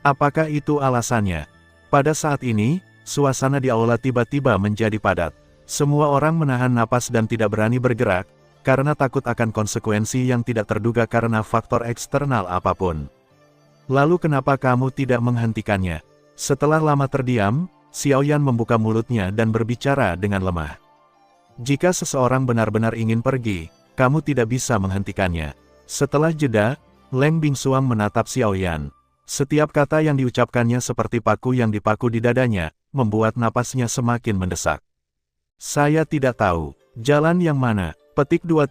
Apakah itu alasannya? Pada saat ini, suasana di aula tiba-tiba menjadi padat. Semua orang menahan napas dan tidak berani bergerak, karena takut akan konsekuensi yang tidak terduga karena faktor eksternal apapun. Lalu kenapa kamu tidak menghentikannya? Setelah lama terdiam, Xiao Yan membuka mulutnya dan berbicara dengan lemah. Jika seseorang benar-benar ingin pergi, kamu tidak bisa menghentikannya. Setelah jeda, Leng Bingsuang menatap Xiao Yan. Setiap kata yang diucapkannya seperti paku yang dipaku di dadanya, membuat napasnya semakin mendesak. Saya tidak tahu, jalan yang mana, petik 2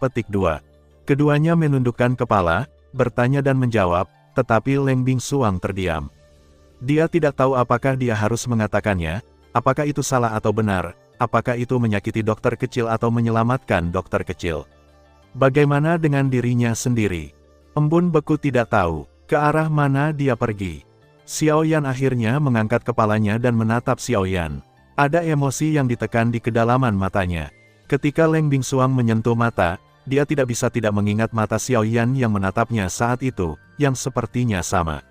petik 2. Keduanya menundukkan kepala, bertanya dan menjawab, tetapi Leng Bingsuang terdiam. Dia tidak tahu apakah dia harus mengatakannya, apakah itu salah atau benar, apakah itu menyakiti dokter kecil atau menyelamatkan dokter kecil. Bagaimana dengan dirinya sendiri? Embun Beku tidak tahu, ke arah mana dia pergi. Xiao Yan akhirnya mengangkat kepalanya dan menatap Xiao Yan. Ada emosi yang ditekan di kedalaman matanya. Ketika Leng Bingsuang menyentuh mata, dia tidak bisa tidak mengingat mata Xiao Yan yang menatapnya saat itu, yang sepertinya sama.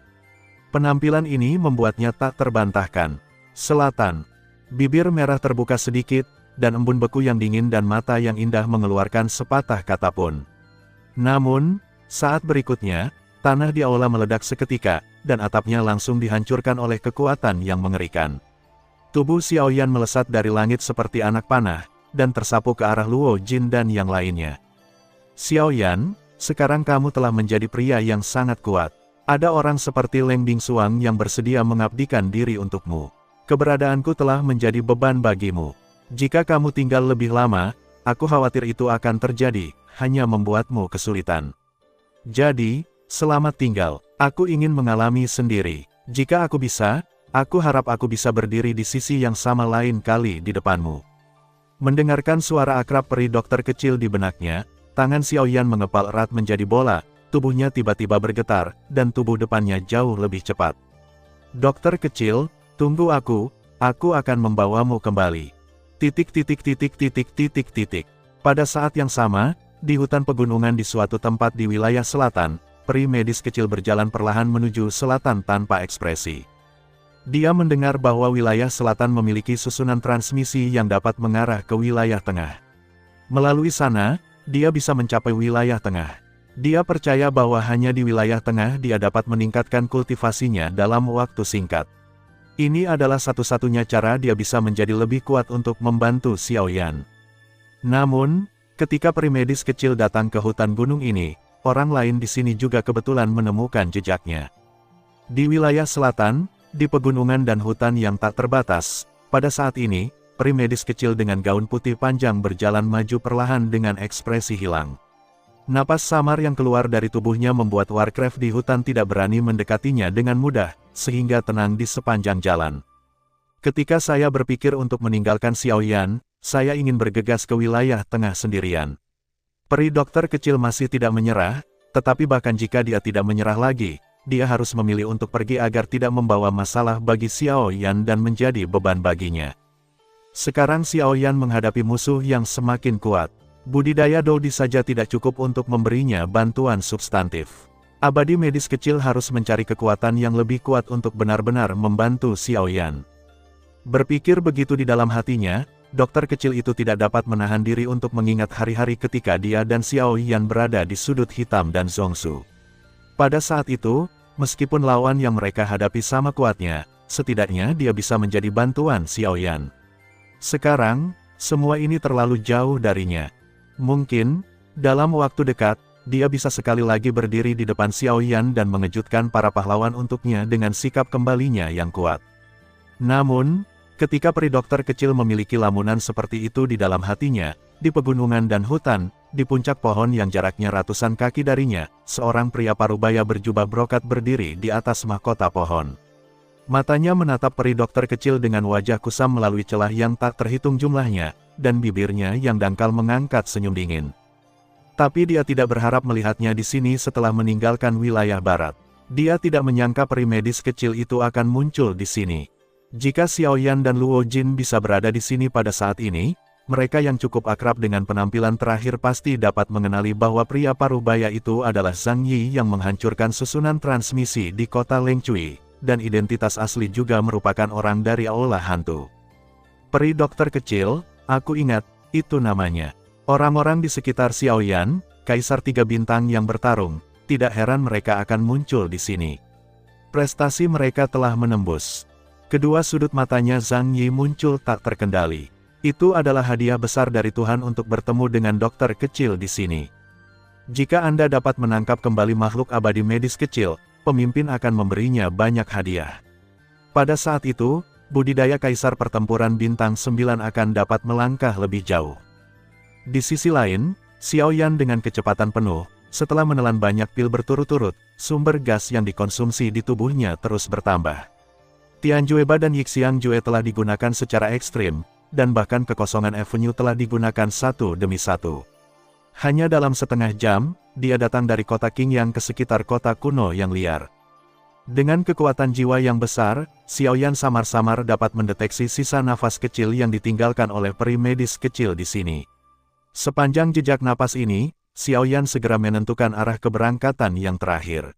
Penampilan ini membuatnya tak terbantahkan. Selatan. Bibir merah terbuka sedikit, dan embun beku yang dingin dan mata yang indah mengeluarkan sepatah kata pun. Namun, saat berikutnya, tanah di aula meledak seketika, dan atapnya langsung dihancurkan oleh kekuatan yang mengerikan. Tubuh Xiao Yan melesat dari langit seperti anak panah, dan tersapu ke arah Luo Jin dan yang lainnya. Xiao Yan, sekarang kamu telah menjadi pria yang sangat kuat. Ada orang seperti Leng Bingsuang yang bersedia mengabdikan diri untukmu. Keberadaanku telah menjadi beban bagimu. Jika kamu tinggal lebih lama, aku khawatir itu akan terjadi, hanya membuatmu kesulitan. Jadi, selamat tinggal. Aku ingin mengalami sendiri. Jika aku bisa, aku harap aku bisa berdiri di sisi yang sama lain kali di depanmu. Mendengarkan suara akrab peri dokter kecil di benaknya, tangan Xiao Yan mengepal erat menjadi bola. Tubuhnya tiba-tiba bergetar, dan tubuh depannya jauh lebih cepat. Dokter kecil, tunggu aku akan membawamu kembali. Pada saat yang sama, di hutan pegunungan di suatu tempat di wilayah selatan, peri medis kecil berjalan perlahan menuju selatan tanpa ekspresi. Dia mendengar bahwa wilayah selatan memiliki susunan transmisi yang dapat mengarah ke wilayah tengah. Melalui sana, dia bisa mencapai wilayah tengah. Dia percaya bahwa hanya di wilayah tengah dia dapat meningkatkan kultivasinya dalam waktu singkat. Ini adalah satu-satunya cara dia bisa menjadi lebih kuat untuk membantu Xiao Yan. Namun, ketika peri medis kecil datang ke hutan gunung ini, orang lain di sini juga kebetulan menemukan jejaknya. Di wilayah selatan, di pegunungan dan hutan yang tak terbatas, pada saat ini, peri medis kecil dengan gaun putih panjang berjalan maju perlahan dengan ekspresi hilang. Napas samar yang keluar dari tubuhnya membuat Warcraft di hutan tidak berani mendekatinya dengan mudah, sehingga tenang di sepanjang jalan. Ketika saya berpikir untuk meninggalkan Xiao Yan, saya ingin bergegas ke wilayah tengah sendirian. Peri dokter kecil masih tidak menyerah, tetapi bahkan jika dia tidak menyerah lagi, dia harus memilih untuk pergi agar tidak membawa masalah bagi Xiao Yan dan menjadi beban baginya. Sekarang Xiao Yan menghadapi musuh yang semakin kuat. Budidaya Dodi saja tidak cukup untuk memberinya bantuan substantif. Abadi medis kecil harus mencari kekuatan yang lebih kuat untuk benar-benar membantu Xiao Yan. Berpikir begitu di dalam hatinya, dokter kecil itu tidak dapat menahan diri untuk mengingat hari-hari ketika dia dan Xiao Yan berada di sudut hitam dan Zhongshu. Pada saat itu, meskipun lawan yang mereka hadapi sama kuatnya, setidaknya dia bisa menjadi bantuan Xiao Yan. Sekarang, semua ini terlalu jauh darinya. Mungkin, dalam waktu dekat, dia bisa sekali lagi berdiri di depan Xiao Yan dan mengejutkan para pahlawan untuknya dengan sikap kembalinya yang kuat. Namun, ketika peri dokter kecil memiliki lamunan seperti itu di dalam hatinya, di pegunungan dan hutan, di puncak pohon yang jaraknya ratusan kaki darinya, seorang pria parubaya berjubah brokat berdiri di atas mahkota pohon. Matanya menatap peri dokter kecil dengan wajah kusam melalui celah yang tak terhitung jumlahnya, dan bibirnya yang dangkal mengangkat senyum dingin. Tapi dia tidak berharap melihatnya di sini setelah meninggalkan wilayah barat. Dia tidak menyangka peri medis kecil itu akan muncul di sini. Jika Xiao Yan dan Luo Jin bisa berada di sini pada saat ini, mereka yang cukup akrab dengan penampilan terakhir pasti dapat mengenali bahwa pria parubaya itu adalah Zhang Yi yang menghancurkan susunan transmisi di kota Lengcui, dan identitas asli juga merupakan orang dari Aula Hantu. Peri dokter kecil, aku ingat, itu namanya. Orang-orang di sekitar Xiao Yan, Kaisar 3 bintang yang bertarung, tidak heran mereka akan muncul di sini. Prestasi mereka telah menembus. Kedua sudut matanya Zhang Yi muncul tak terkendali. Itu adalah hadiah besar dari Tuhan untuk bertemu dengan dokter kecil di sini. Jika Anda dapat menangkap kembali makhluk abadi medis kecil, pemimpin akan memberinya banyak hadiah. Pada saat itu, budidaya Kaisar Pertempuran Bintang 9 akan dapat melangkah lebih jauh. Di sisi lain, Xiao Yan dengan kecepatan penuh, setelah menelan banyak pil berturut-turut, sumber gas yang dikonsumsi di tubuhnya terus bertambah. Tianjueba dan Yixiangjue telah digunakan secara ekstrim, dan bahkan kekosongan Avenue telah digunakan satu demi satu. Hanya dalam setengah jam, dia datang dari kota Qingyang ke sekitar kota kuno yang liar. Dengan kekuatan jiwa yang besar, Xiao Yan samar-samar dapat mendeteksi sisa nafas kecil yang ditinggalkan oleh peri medis kecil di sini. Sepanjang jejak napas ini, Xiao Yan segera menentukan arah keberangkatan yang terakhir.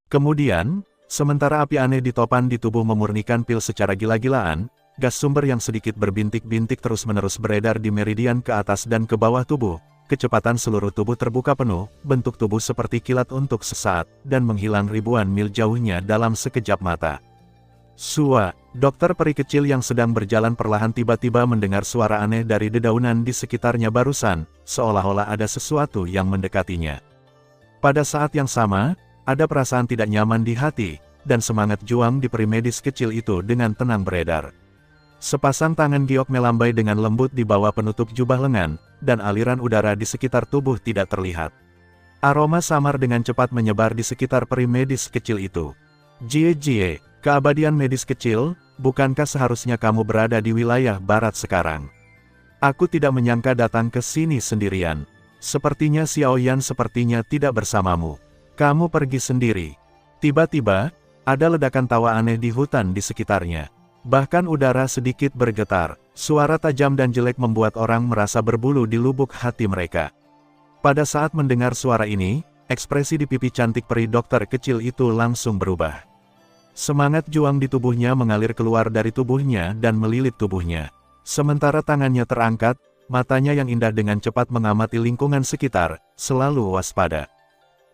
Kemudian, sementara api aneh di topan di tubuh memurnikan pil secara gila-gilaan, gas sumber yang sedikit berbintik-bintik terus-menerus beredar di meridian ke atas dan ke bawah tubuh. Kecepatan seluruh tubuh terbuka penuh, bentuk tubuh seperti kilat untuk sesaat, dan menghilang ribuan mil jauhnya dalam sekejap mata. Sua, dokter peri kecil yang sedang berjalan perlahan tiba-tiba mendengar suara aneh dari dedaunan di sekitarnya barusan, seolah-olah ada sesuatu yang mendekatinya. Pada saat yang sama, ada perasaan tidak nyaman di hati, dan semangat juang di peri medis kecil itu dengan tenang beredar. Sepasang tangan giok melambai dengan lembut di bawah penutup jubah lengan, dan aliran udara di sekitar tubuh tidak terlihat. Aroma samar dengan cepat menyebar di sekitar peri medis kecil itu. Jie, keabadian medis kecil, bukankah seharusnya kamu berada di wilayah barat sekarang? Aku tidak menyangka datang ke sini sendirian. Sepertinya Xiao Yan sepertinya tidak bersamamu. Kamu pergi sendiri. Tiba-tiba, ada ledakan tawa aneh di hutan di sekitarnya. Bahkan udara sedikit bergetar, suara tajam dan jelek membuat orang merasa berbulu di lubuk hati mereka. Pada saat mendengar suara ini, ekspresi di pipi cantik peri dokter kecil itu langsung berubah. Semangat juang di tubuhnya mengalir keluar dari tubuhnya dan melilit tubuhnya. Sementara tangannya terangkat, matanya yang indah dengan cepat mengamati lingkungan sekitar, selalu waspada.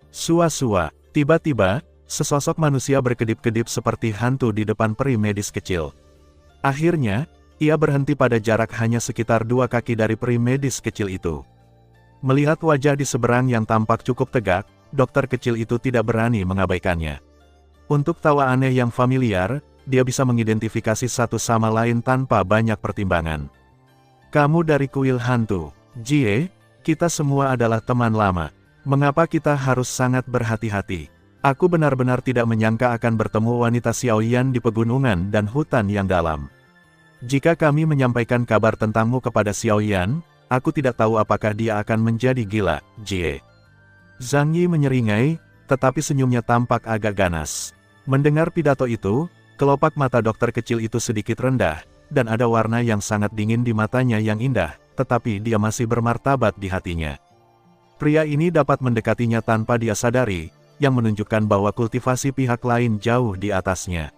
Sua-sua, tiba-tiba, sesosok manusia berkedip-kedip seperti hantu di depan peri medis kecil. Akhirnya, ia berhenti pada jarak hanya sekitar 2 kaki dari peri medis kecil itu. Melihat wajah di seberang yang tampak cukup tegak, dokter kecil itu tidak berani mengabaikannya. Untuk tawa aneh yang familiar, dia bisa mengidentifikasi satu sama lain tanpa banyak pertimbangan. Kamu dari kuil hantu, Jie, kita semua adalah teman lama. Mengapa kita harus sangat berhati-hati? Aku benar-benar tidak menyangka akan bertemu wanita Xiao Yan di pegunungan dan hutan yang dalam. Jika kami menyampaikan kabar tentangmu kepada Xiao Yan, aku tidak tahu apakah dia akan menjadi gila, Jie. Zhang Yi menyeringai, tetapi senyumnya tampak agak ganas. Mendengar pidato itu, kelopak mata dokter kecil itu sedikit rendah, dan ada warna yang sangat dingin di matanya yang indah, tetapi dia masih bermartabat di hatinya. Pria ini dapat mendekatinya tanpa dia sadari, yang menunjukkan bahwa kultivasi pihak lain jauh di atasnya.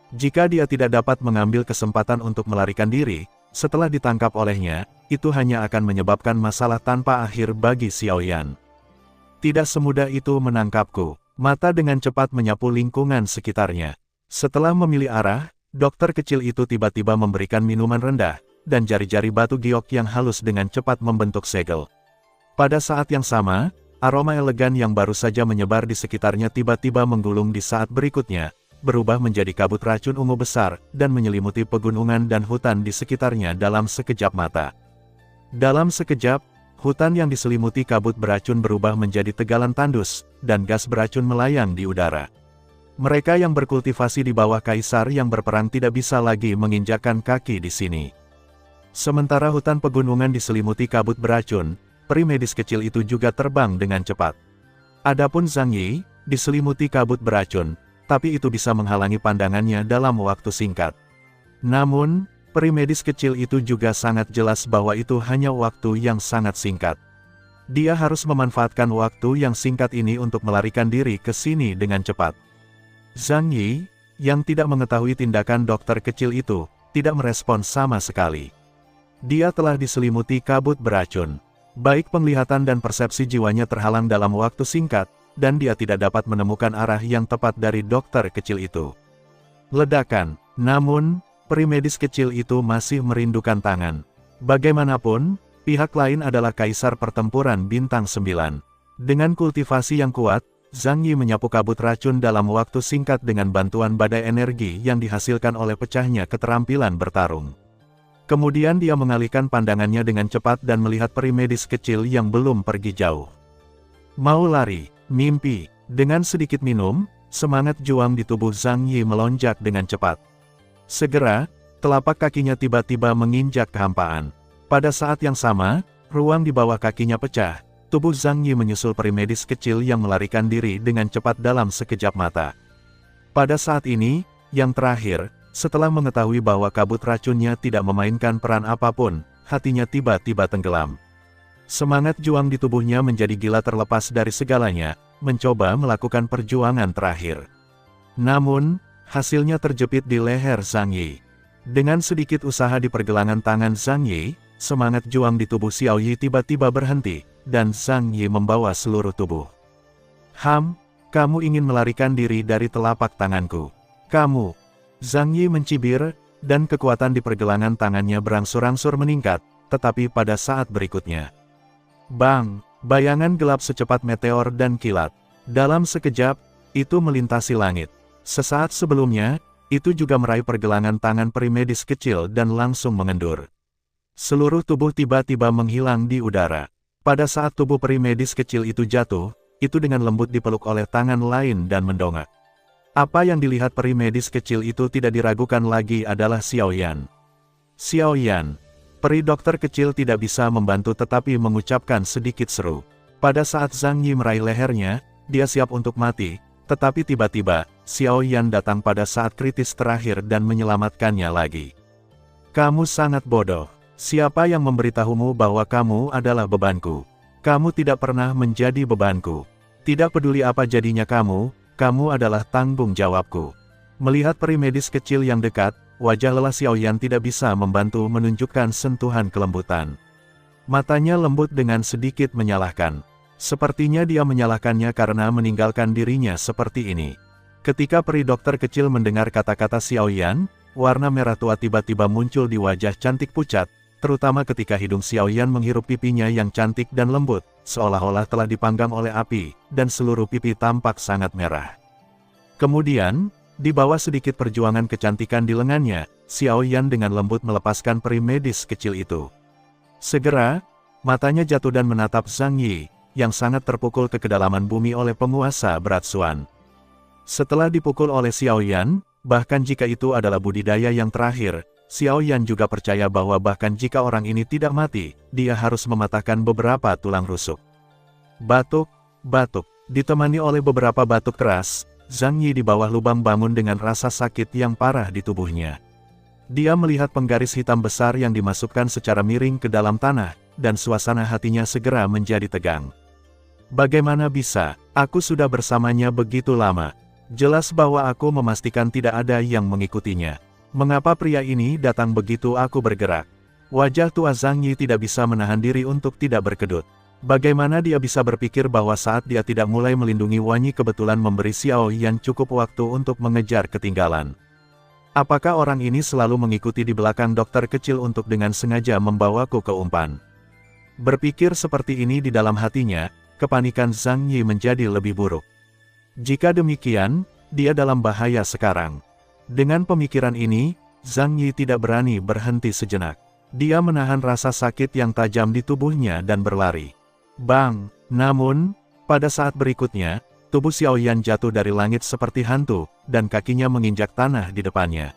Jika dia tidak dapat mengambil kesempatan untuk melarikan diri, setelah ditangkap olehnya, itu hanya akan menyebabkan masalah tanpa akhir bagi Xiaoyan. Tidak semudah itu menangkapku. Mata dengan cepat menyapu lingkungan sekitarnya. Setelah memilih arah, dokter kecil itu tiba-tiba memberikan minuman rendah, dan jari-jari batu giok yang halus dengan cepat membentuk segel. Pada saat yang sama, aroma elegan yang baru saja menyebar di sekitarnya tiba-tiba menggulung di saat berikutnya, berubah menjadi kabut racun ungu besar, dan menyelimuti pegunungan dan hutan di sekitarnya dalam sekejap mata. Dalam sekejap, hutan yang diselimuti kabut beracun berubah menjadi tegalan tandus, dan gas beracun melayang di udara. Mereka yang berkultivasi di bawah kaisar yang berperang tidak bisa lagi menginjakkan kaki di sini. Sementara hutan pegunungan diselimuti kabut beracun, peri medis kecil itu juga terbang dengan cepat. Adapun Zhang Yi, diselimuti kabut beracun, tapi itu bisa menghalangi pandangannya dalam waktu singkat. Namun, peri medis kecil itu juga sangat jelas bahwa itu hanya waktu yang sangat singkat. Dia harus memanfaatkan waktu yang singkat ini untuk melarikan diri ke sini dengan cepat. Zhang Yi, yang tidak mengetahui tindakan dokter kecil itu, tidak merespon sama sekali. Dia telah diselimuti kabut beracun. Baik penglihatan dan persepsi jiwanya terhalang dalam waktu singkat, dan dia tidak dapat menemukan arah yang tepat dari dokter kecil itu. Ledakan. Namun, peri medis kecil itu masih merindukan tangan. Bagaimanapun, pihak lain adalah kaisar pertempuran bintang 9. Dengan kultivasi yang kuat, Zhang Yi menyapu kabut racun dalam waktu singkat dengan bantuan badai energi yang dihasilkan oleh pecahnya keterampilan bertarung. Kemudian dia mengalihkan pandangannya dengan cepat dan melihat peri medis kecil yang belum pergi jauh. Mau lari. Mimpi. Dengan sedikit minum, semangat juang di tubuh Zhang Yi melonjak dengan cepat. Segera, telapak kakinya tiba-tiba menginjak kehampaan. Pada saat yang sama, ruang di bawah kakinya pecah. Tubuh Zhang Yi menyusul peri medis kecil yang melarikan diri dengan cepat dalam sekejap mata. Pada saat ini, yang terakhir, setelah mengetahui bahwa kabut racunnya tidak memainkan peran apapun, hatinya tiba-tiba tenggelam. Semangat juang di tubuhnya menjadi gila terlepas dari segalanya, mencoba melakukan perjuangan terakhir. Namun, hasilnya terjepit di leher Zhang Yi. Dengan sedikit usaha di pergelangan tangan Zhang Yi, semangat juang di tubuh Xiao Yi tiba-tiba berhenti, dan Zhang Yi membawa seluruh tubuh. Kamu ingin melarikan diri dari telapak tanganku. Kamu. Zhang Yi mencibir, dan kekuatan di pergelangan tangannya berangsur-angsur meningkat, tetapi pada saat berikutnya. Bang! Bayangan gelap secepat meteor dan kilat. Dalam sekejap, itu melintasi langit. Sesaat sebelumnya, itu juga meraih pergelangan tangan peri medis kecil dan langsung mengendur. Seluruh tubuh tiba-tiba menghilang di udara. Pada saat tubuh peri medis kecil itu jatuh, itu dengan lembut dipeluk oleh tangan lain dan mendongak. Apa yang dilihat peri medis kecil itu tidak diragukan lagi adalah Xiaoyan. Xiaoyan. Peri dokter kecil tidak bisa membantu tetapi mengucapkan sedikit seru. Pada saat Zhang Yi meraih lehernya, dia siap untuk mati, tetapi tiba-tiba, Xiaoyan datang pada saat kritis terakhir dan menyelamatkannya lagi. Kamu sangat bodoh. Siapa yang memberitahumu bahwa kamu adalah bebanku? Kamu tidak pernah menjadi bebanku. Tidak peduli apa jadinya kamu adalah tanggung jawabku. Melihat peri medis kecil yang dekat, wajah lelah Xiaoyan tidak bisa membantu menunjukkan sentuhan kelembutan. Matanya lembut dengan sedikit menyalahkan. Sepertinya dia menyalahkannya karena meninggalkan dirinya seperti ini. Ketika peri dokter kecil mendengar kata-kata Xiaoyan, warna merah tua tiba-tiba muncul di wajah cantik pucat, terutama ketika hidung Xiaoyan menghirup pipinya yang cantik dan lembut, seolah-olah telah dipanggang oleh api, dan seluruh pipi tampak sangat merah. Kemudian, di bawah sedikit perjuangan kecantikan di lengannya, Xiaoyan dengan lembut melepaskan peri medis kecil itu. Segera, matanya jatuh dan menatap Zhang Yi, yang sangat terpukul ke kedalaman bumi oleh penguasa berat Xuan. Setelah dipukul oleh Xiaoyan, bahkan jika itu adalah budidaya yang terakhir, Xiaoyan juga percaya bahwa bahkan jika orang ini tidak mati, dia harus mematahkan beberapa tulang rusuk. Batuk, batuk. Ditemani oleh beberapa batuk keras, Zhang Yi di bawah lubang bangun dengan rasa sakit yang parah di tubuhnya. Dia melihat penggaris hitam besar yang dimasukkan secara miring ke dalam tanah, dan suasana hatinya segera menjadi tegang. Bagaimana bisa, aku sudah bersamanya begitu lama. Jelas bahwa aku memastikan tidak ada yang mengikutinya. Mengapa pria ini datang begitu aku bergerak? Wajah tua Zhang Yi tidak bisa menahan diri untuk tidak berkedut. Bagaimana dia bisa berpikir bahwa saat dia tidak mulai melindungi Wanyi kebetulan memberi Xiao Yan cukup waktu untuk mengejar ketinggalan. Apakah orang ini selalu mengikuti di belakang dokter kecil untuk dengan sengaja membawaku ke umpan? Berpikir seperti ini di dalam hatinya, kepanikan Zhang Yi menjadi lebih buruk. Jika demikian, dia dalam bahaya sekarang. Dengan pemikiran ini, Zhang Yi tidak berani berhenti sejenak. Dia menahan rasa sakit yang tajam di tubuhnya dan berlari. Bang! Namun, pada saat berikutnya, tubuh Xiao Yan jatuh dari langit seperti hantu, dan kakinya menginjak tanah di depannya.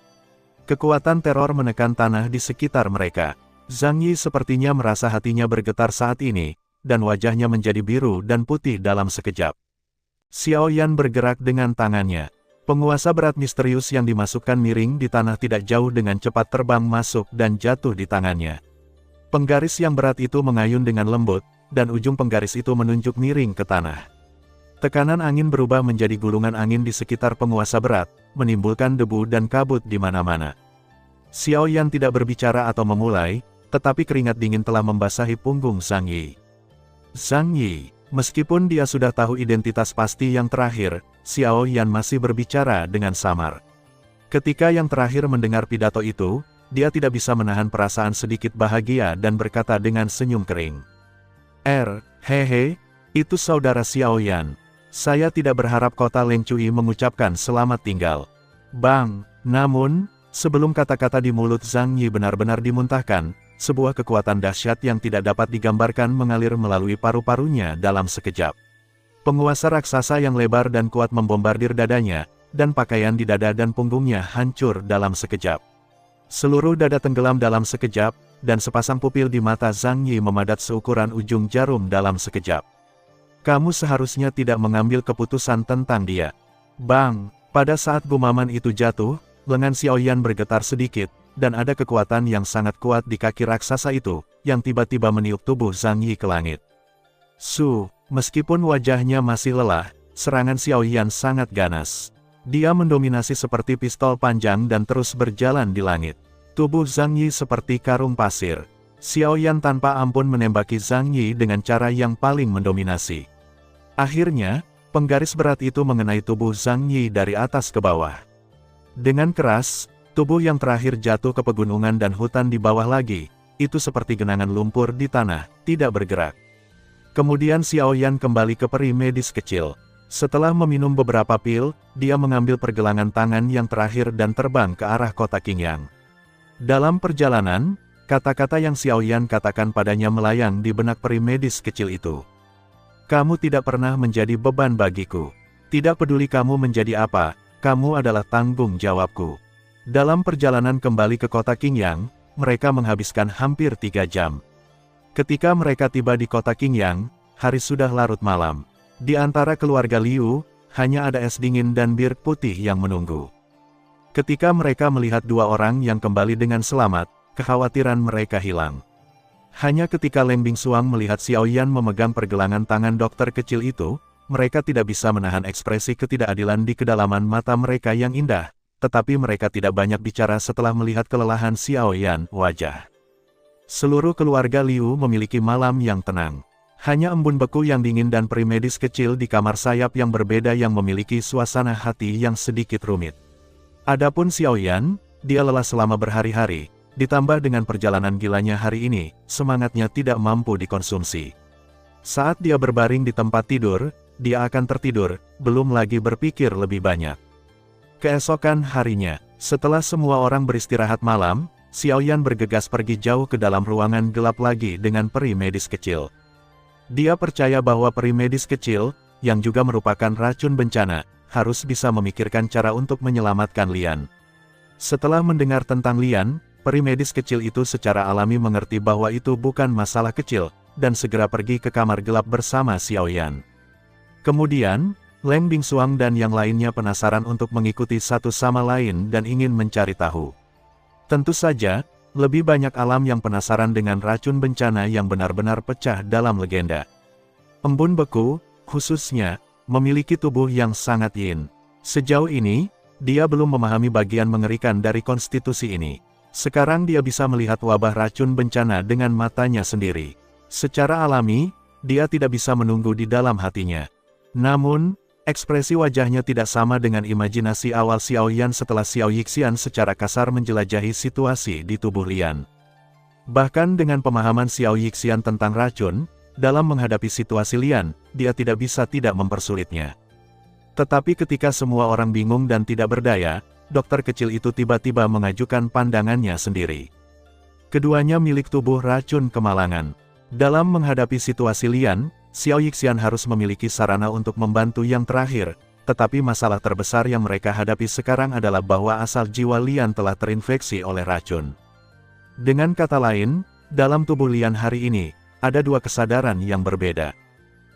Kekuatan teror menekan tanah di sekitar mereka. Zhang Yi sepertinya merasa hatinya bergetar saat ini, dan wajahnya menjadi biru dan putih dalam sekejap. Xiao Yan bergerak dengan tangannya. Penguasa berat misterius yang dimasukkan miring di tanah tidak jauh dengan cepat terbang masuk dan jatuh di tangannya. Penggaris yang berat itu mengayun dengan lembut, dan ujung penggaris itu menunjuk miring ke tanah. Tekanan angin berubah menjadi gulungan angin di sekitar penguasa berat, menimbulkan debu dan kabut di mana-mana. Xiao Yan tidak berbicara atau memulai, tetapi keringat dingin telah membasahi punggung Zhang Yi. Zhang Yi, meskipun dia sudah tahu identitas pasti yang terakhir, Xiao Yan masih berbicara dengan samar. Ketika yang terakhir mendengar pidato itu, dia tidak bisa menahan perasaan sedikit bahagia dan berkata dengan senyum kering. Hehe, itu saudara Xiao Yan. Saya tidak berharap kota Lengcui mengucapkan selamat tinggal. Bang! Namun, sebelum kata-kata di mulut Zhang Yi benar-benar dimuntahkan, sebuah kekuatan dahsyat yang tidak dapat digambarkan mengalir melalui paru-parunya dalam sekejap. Penguasa raksasa yang lebar dan kuat membombardir dadanya, dan pakaian di dada dan punggungnya hancur dalam sekejap. Seluruh dada tenggelam dalam sekejap, dan sepasang pupil di mata Zhang Yi memadat seukuran ujung jarum dalam sekejap. Kamu seharusnya tidak mengambil keputusan tentang dia. Bang! Pada saat gumaman itu jatuh, lengan Xiao Yan bergetar sedikit, dan ada kekuatan yang sangat kuat di kaki raksasa itu, yang tiba-tiba meniup tubuh Zhang Yi ke langit. Meskipun wajahnya masih lelah, serangan Xiao Yan sangat ganas. Dia mendominasi seperti pistol panjang dan terus berjalan di langit. Tubuh Zhang Yi seperti karung pasir. Xiao Yan tanpa ampun menembaki Zhang Yi dengan cara yang paling mendominasi. Akhirnya, penggaris berat itu mengenai tubuh Zhang Yi dari atas ke bawah. Dengan keras, tubuh yang terakhir jatuh ke pegunungan dan hutan di bawah lagi, itu seperti genangan lumpur di tanah, tidak bergerak. Kemudian Xiao Yan kembali ke peri medis kecil. Setelah meminum beberapa pil, dia mengambil pergelangan tangan yang terakhir dan terbang ke arah kota Qingyang. Dalam perjalanan, kata-kata yang Xiao Yan katakan padanya melayang di benak peri medis kecil itu. Kamu tidak pernah menjadi beban bagiku. Tidak peduli kamu menjadi apa, kamu adalah tanggung jawabku. Dalam perjalanan kembali ke kota Qingyang, mereka menghabiskan hampir 3 jam. Ketika mereka tiba di kota Qingyang, hari sudah larut malam. Di antara keluarga Liu, hanya ada es dingin dan bir putih yang menunggu. Ketika mereka melihat 2 orang yang kembali dengan selamat, kekhawatiran mereka hilang. Hanya ketika Leng Bingsuang melihat Xiao Yan memegang pergelangan tangan dokter kecil itu, mereka tidak bisa menahan ekspresi ketidakadilan di kedalaman mata mereka yang indah, tetapi mereka tidak banyak bicara setelah melihat kelelahan Xiao Yan. Seluruh keluarga Liu memiliki malam yang tenang. Hanya embun beku yang dingin dan peri medis kecil di kamar sayap yang berbeda yang memiliki suasana hati yang sedikit rumit. Adapun Xiao Yan, dia lelah selama berhari-hari. Ditambah dengan perjalanan gilanya hari ini, semangatnya tidak mampu dikonsumsi. Saat dia berbaring di tempat tidur, dia akan tertidur, belum lagi berpikir lebih banyak. Keesokan harinya, setelah semua orang beristirahat malam, Xiao Yan bergegas pergi jauh ke dalam ruangan gelap lagi dengan peri medis kecil. Dia percaya bahwa peri medis kecil, yang juga merupakan racun bencana, harus bisa memikirkan cara untuk menyelamatkan Lian. Setelah mendengar tentang Lian, peri medis kecil itu secara alami mengerti bahwa itu bukan masalah kecil, dan segera pergi ke kamar gelap bersama Xiao Yan. Kemudian, Leng Bingsuang dan yang lainnya penasaran untuk mengikuti satu sama lain dan ingin mencari tahu. Tentu saja, lebih banyak alam yang penasaran dengan racun bencana yang benar-benar pecah dalam legenda. Embun beku, khususnya, memiliki tubuh yang sangat yin. Sejauh ini, dia belum memahami bagian mengerikan dari konstitusi ini. Sekarang dia bisa melihat wabah racun bencana dengan matanya sendiri. Secara alami, dia tidak bisa menunggu di dalam hatinya. Namun, ekspresi wajahnya tidak sama dengan imajinasi awal Xiao Yan setelah Xiao Yixian secara kasar menjelajahi situasi di tubuh Lian. Bahkan dengan pemahaman Xiao Yixian tentang racun, dalam menghadapi situasi Lian, dia tidak bisa tidak mempersulitnya. Tetapi ketika semua orang bingung dan tidak berdaya, dokter kecil itu tiba-tiba mengajukan pandangannya sendiri. Keduanya milik tubuh racun kemalangan. Dalam menghadapi situasi Lian, Xiao Yixian harus memiliki sarana untuk membantu yang terakhir, tetapi masalah terbesar yang mereka hadapi sekarang adalah bahwa asal jiwa Lian telah terinfeksi oleh racun. Dengan kata lain, dalam tubuh Lian hari ini, ada dua kesadaran yang berbeda.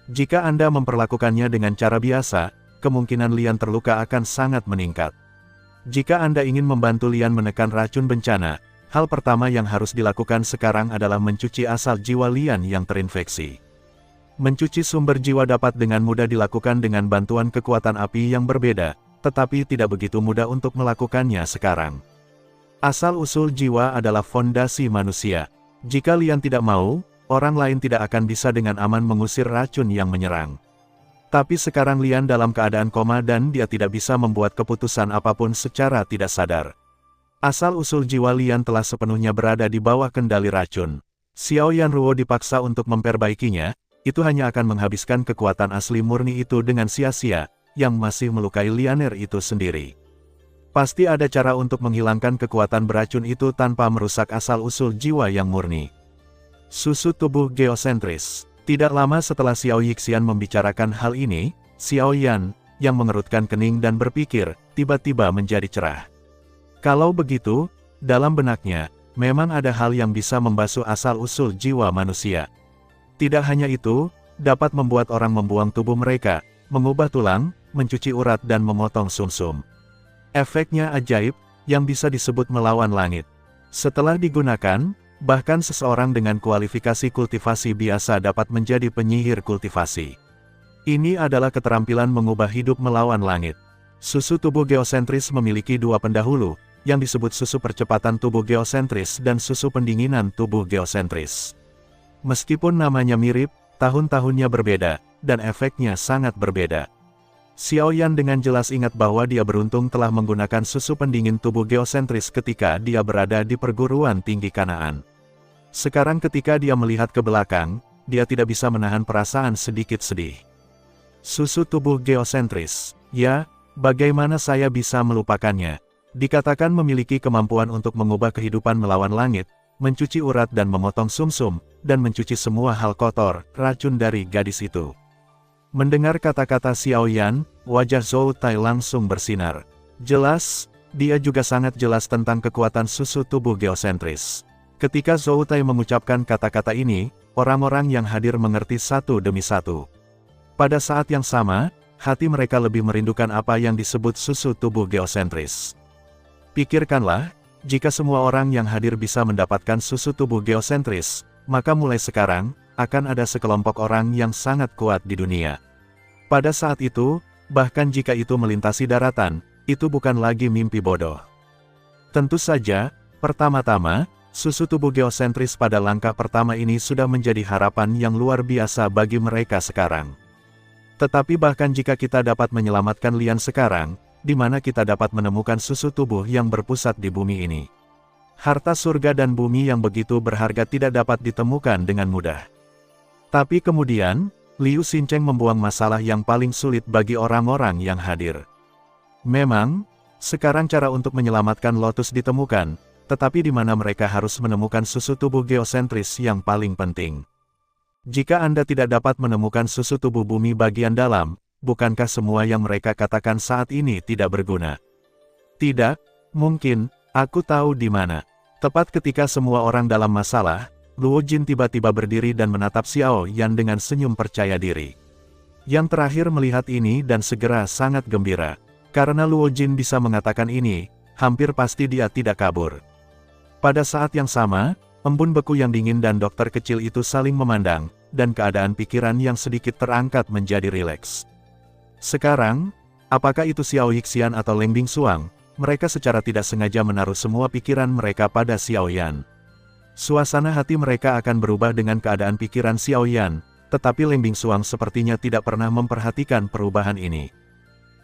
Jika Anda memperlakukannya dengan cara biasa, kemungkinan Lian terluka akan sangat meningkat. Jika Anda ingin membantu Lian menekan racun bencana, hal pertama yang harus dilakukan sekarang adalah mencuci asal jiwa Lian yang terinfeksi. Mencuci sumber jiwa dapat dengan mudah dilakukan dengan bantuan kekuatan api yang berbeda, tetapi tidak begitu mudah untuk melakukannya sekarang. Asal-usul jiwa adalah fondasi manusia. Jika Lian tidak mau, orang lain tidak akan bisa dengan aman mengusir racun yang menyerang. Tapi sekarang Lian dalam keadaan koma dan dia tidak bisa membuat keputusan apapun secara tidak sadar. Asal-usul jiwa Lian telah sepenuhnya berada di bawah kendali racun. Xiao Yanruo dipaksa untuk memperbaikinya. Itu hanya akan menghabiskan kekuatan asli murni itu dengan sia-sia, yang masih melukai Lianer itu sendiri. Pasti ada cara untuk menghilangkan kekuatan beracun itu tanpa merusak asal-usul jiwa yang murni. Susu tubuh geosentris. Tidak lama setelah Xiao Yixian membicarakan hal ini, Xiao Yan, yang mengerutkan kening dan berpikir, tiba-tiba menjadi cerah. Kalau begitu, dalam benaknya, memang ada hal yang bisa membasuh asal-usul jiwa manusia. Tidak hanya itu, dapat membuat orang membuang tubuh mereka, mengubah tulang, mencuci urat dan memotong sumsum. Efeknya ajaib, yang bisa disebut melawan langit. Setelah digunakan, bahkan seseorang dengan kualifikasi kultivasi biasa dapat menjadi penyihir kultivasi. Ini adalah keterampilan mengubah hidup melawan langit. Susu tubuh geosentris memiliki dua pendahulu, yang disebut susu percepatan tubuh geosentris dan susu pendinginan tubuh geosentris. Meskipun namanya mirip, tahun-tahunnya berbeda, dan efeknya sangat berbeda. Xiao Yan dengan jelas ingat bahwa dia beruntung telah menggunakan susu pendingin tubuh geosentris ketika dia berada di perguruan tinggi Kanaan. Sekarang ketika dia melihat ke belakang, dia tidak bisa menahan perasaan sedikit sedih. Susu tubuh geosentris, ya, bagaimana saya bisa melupakannya? Dikatakan memiliki kemampuan untuk mengubah kehidupan melawan langit, mencuci urat dan memotong sumsum, dan mencuci semua hal kotor, racun dari gadis itu. Mendengar kata-kata Xiao Yan, wajah Zhou Tai langsung bersinar. Jelas, dia juga sangat jelas tentang kekuatan susu tubuh geosentris. Ketika Zhou Tai mengucapkan kata-kata ini, orang-orang yang hadir mengerti satu demi satu. Pada saat yang sama, hati mereka lebih merindukan apa yang disebut susu tubuh geosentris. Pikirkanlah, jika semua orang yang hadir bisa mendapatkan susu tubuh geosentris, maka mulai sekarang, akan ada sekelompok orang yang sangat kuat di dunia. Pada saat itu, bahkan jika itu melintasi daratan, itu bukan lagi mimpi bodoh. Tentu saja, pertama-tama, susu tubuh geosentris pada langkah pertama ini sudah menjadi harapan yang luar biasa bagi mereka sekarang. Tetapi bahkan jika kita dapat menyelamatkan Lian sekarang, di mana kita dapat menemukan susu tubuh yang berpusat di bumi ini. Harta surga dan bumi yang begitu berharga tidak dapat ditemukan dengan mudah. Tapi kemudian, Liu Xincheng membuang masalah yang paling sulit bagi orang-orang yang hadir. Memang, sekarang cara untuk menyelamatkan Lotus ditemukan, tetapi di mana mereka harus menemukan susu tubuh geosentris yang paling penting. Jika Anda tidak dapat menemukan susu tubuh bumi bagian dalam, bukankah semua yang mereka katakan saat ini tidak berguna? Tidak, mungkin, aku tahu di mana. Tepat ketika semua orang dalam masalah, Luo Jin tiba-tiba berdiri dan menatap Xiao Yan dengan senyum percaya diri. Yang terakhir melihat ini dan segera sangat gembira. Karena Luo Jin bisa mengatakan ini, hampir pasti dia tidak kabur. Pada saat yang sama, embun beku yang dingin dan dokter kecil itu saling memandang, dan keadaan pikiran yang sedikit terangkat menjadi rileks. Sekarang, apakah itu Xiao Yixian atau Leng Bingsuang? Mereka secara tidak sengaja menaruh semua pikiran mereka pada Xiao Yan. Suasana hati mereka akan berubah dengan keadaan pikiran Xiao Yan, tetapi Leng Bingsuang sepertinya tidak pernah memperhatikan perubahan ini.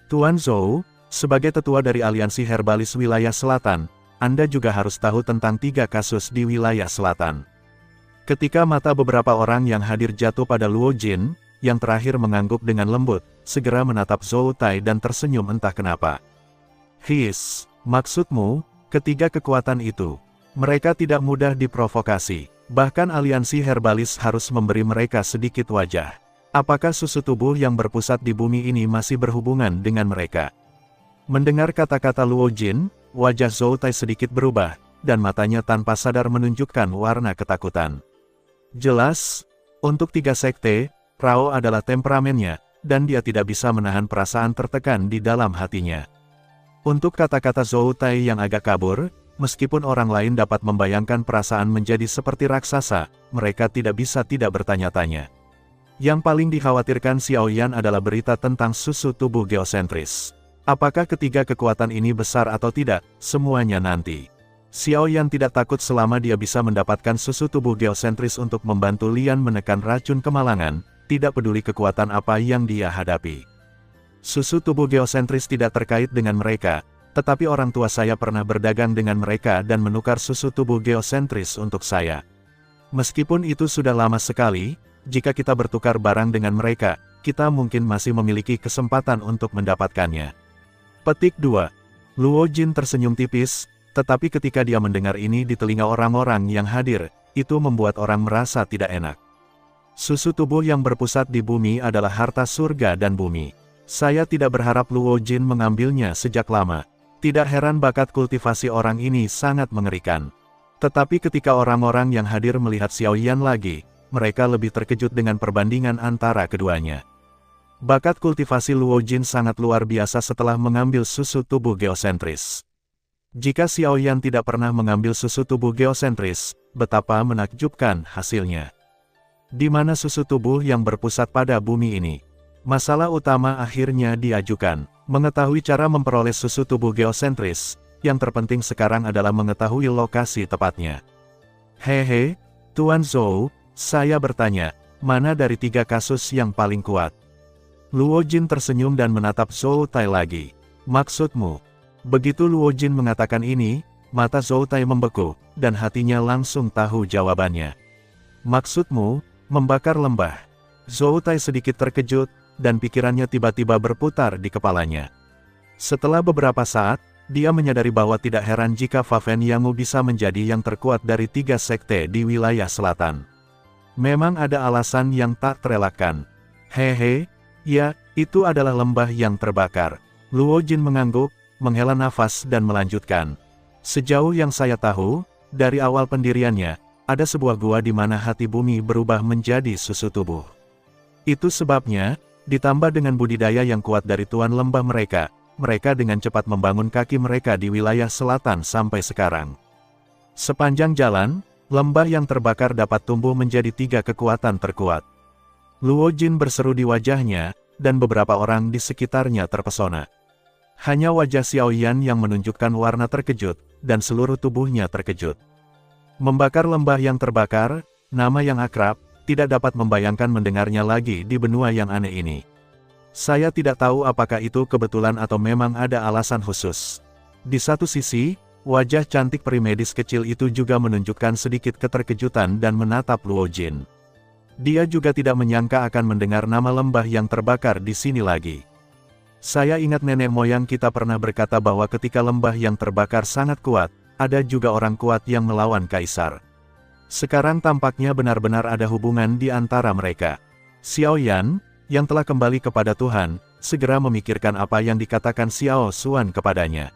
Tuan Zhou, sebagai tetua dari aliansi herbalis wilayah selatan, Anda juga harus tahu tentang 3 kasus di wilayah selatan. Ketika mata beberapa orang yang hadir jatuh pada Luo Jin, yang terakhir mengangguk dengan lembut, segera menatap Zhou Tai dan tersenyum entah kenapa. Maksudmu, ketiga kekuatan itu, mereka tidak mudah diprovokasi, bahkan aliansi herbalis harus memberi mereka sedikit wajah. Apakah susu tubuh yang berpusat di bumi ini masih berhubungan dengan mereka? Mendengar kata-kata Luo Jin, wajah Zhou Tai sedikit berubah, dan matanya tanpa sadar menunjukkan warna ketakutan. Jelas, untuk 3 sekte, Rao adalah temperamennya, dan dia tidak bisa menahan perasaan tertekan di dalam hatinya. Untuk kata-kata Zhou Tai yang agak kabur, meskipun orang lain dapat membayangkan perasaan menjadi seperti raksasa, mereka tidak bisa tidak bertanya-tanya. Yang paling dikhawatirkan Xiao Yan adalah berita tentang susu tubuh geosentris. Apakah ketiga kekuatan ini besar atau tidak, semuanya nanti. Xiao Yan tidak takut selama dia bisa mendapatkan susu tubuh geosentris untuk membantu Lian menekan racun kemalangan, tidak peduli kekuatan apa yang dia hadapi. Susu tubuh geosentris tidak terkait dengan mereka, tetapi orang tua saya pernah berdagang dengan mereka dan menukar susu tubuh geosentris untuk saya. Meskipun itu sudah lama sekali, jika kita bertukar barang dengan mereka, kita mungkin masih memiliki kesempatan untuk mendapatkannya. Petik 2. Luo Jin tersenyum tipis, tetapi ketika dia mendengar ini di telinga orang-orang yang hadir, itu membuat orang merasa tidak enak. Susu tubuh yang berpusat di bumi adalah harta surga dan bumi. Saya tidak berharap Luo Jin mengambilnya sejak lama. Tidak heran bakat kultivasi orang ini sangat mengerikan. Tetapi ketika orang-orang yang hadir melihat Xiao Yan lagi, mereka lebih terkejut dengan perbandingan antara keduanya. Bakat kultivasi Luo Jin sangat luar biasa setelah mengambil susu tubuh geosentris. Jika Xiao Yan tidak pernah mengambil susu tubuh geosentris, betapa menakjubkan hasilnya. Di mana susu tubuh yang berpusat pada bumi ini? Masalah utama akhirnya diajukan. Mengetahui cara memperoleh susu tubuh geosentris, yang terpenting sekarang adalah mengetahui lokasi tepatnya. Hehe, Tuan Zhou, saya bertanya, mana dari 3 kasus yang paling kuat? Luo Jin tersenyum dan menatap Zhou Tai lagi. Maksudmu? Begitu Luo Jin mengatakan ini, mata Zhou Tai membeku, dan hatinya langsung tahu jawabannya. Maksudmu, membakar lembah? Zhou Tai sedikit terkejut, dan pikirannya tiba-tiba berputar di kepalanya. Setelah beberapa saat, dia menyadari bahwa tidak heran jika Fafen Yangu bisa menjadi yang terkuat dari 3 sekte di wilayah selatan. Memang ada alasan yang tak terelakkan. Hehe, ya, itu adalah lembah yang terbakar. Luo Jin mengangguk, menghela nafas dan melanjutkan. Sejauh yang saya tahu, dari awal pendiriannya, ada sebuah gua di mana hati bumi berubah menjadi susu tubuh. Itu sebabnya, ditambah dengan budidaya yang kuat dari tuan lembah mereka dengan cepat membangun kaki mereka di wilayah selatan sampai sekarang. Sepanjang jalan, lembah yang terbakar dapat tumbuh menjadi 3 kekuatan terkuat. Luo Jin berseru di wajahnya, dan beberapa orang di sekitarnya terpesona. Hanya wajah Xiao Yan yang menunjukkan warna terkejut, dan seluruh tubuhnya terkejut. Membakar lembah yang terbakar, nama yang akrab, tidak dapat membayangkan mendengarnya lagi di benua yang aneh ini. Saya tidak tahu apakah itu kebetulan atau memang ada alasan khusus. Di satu sisi, wajah cantik perimedis kecil itu juga menunjukkan sedikit keterkejutan dan menatap Luo Jin. Dia juga tidak menyangka akan mendengar nama lembah yang terbakar di sini lagi. Saya ingat nenek moyang kita pernah berkata bahwa ketika lembah yang terbakar sangat kuat, ada juga orang kuat yang melawan kaisar. Sekarang tampaknya benar-benar ada hubungan di antara mereka. Xiao Yan, yang telah kembali kepada Tuhan, segera memikirkan apa yang dikatakan Xiao Xuan kepadanya.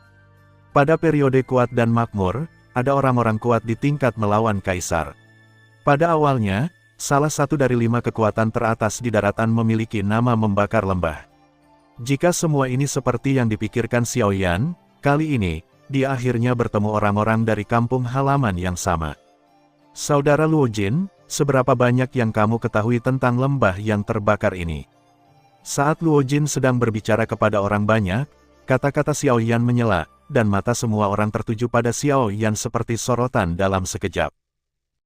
Pada periode kuat dan makmur, ada orang-orang kuat di tingkat melawan kaisar. Pada awalnya, salah satu dari 5 kekuatan teratas di daratan memiliki nama membakar lembah. Jika semua ini seperti yang dipikirkan Xiao Yan, kali ini, dia akhirnya bertemu orang-orang dari kampung halaman yang sama. Saudara Luo Jin, seberapa banyak yang kamu ketahui tentang lembah yang terbakar ini? Saat Luo Jin sedang berbicara kepada orang banyak, kata-kata Xiao Yan menyela, dan mata semua orang tertuju pada Xiao Yan seperti sorotan dalam sekejap.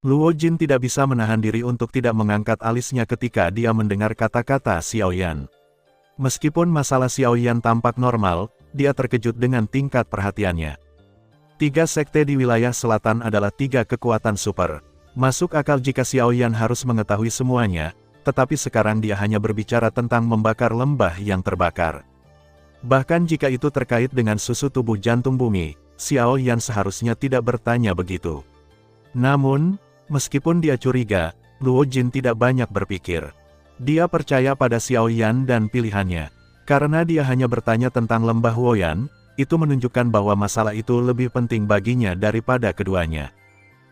Luo Jin tidak bisa menahan diri untuk tidak mengangkat alisnya ketika dia mendengar kata-kata Xiao Yan. Meskipun masalah Xiao Yan tampak normal, dia terkejut dengan tingkat perhatiannya. 3 sekte di wilayah selatan adalah 3 kekuatan super. Masuk akal jika Xiao Yan harus mengetahui semuanya, tetapi sekarang dia hanya berbicara tentang membakar lembah yang terbakar. Bahkan jika itu terkait dengan susu tubuh jantung bumi, Xiao Yan seharusnya tidak bertanya begitu. Namun, meskipun dia curiga, Luo Jin tidak banyak berpikir. Dia percaya pada Xiao Yan dan pilihannya. Karena dia hanya bertanya tentang lembah Huoyan, itu menunjukkan bahwa masalah itu lebih penting baginya daripada keduanya.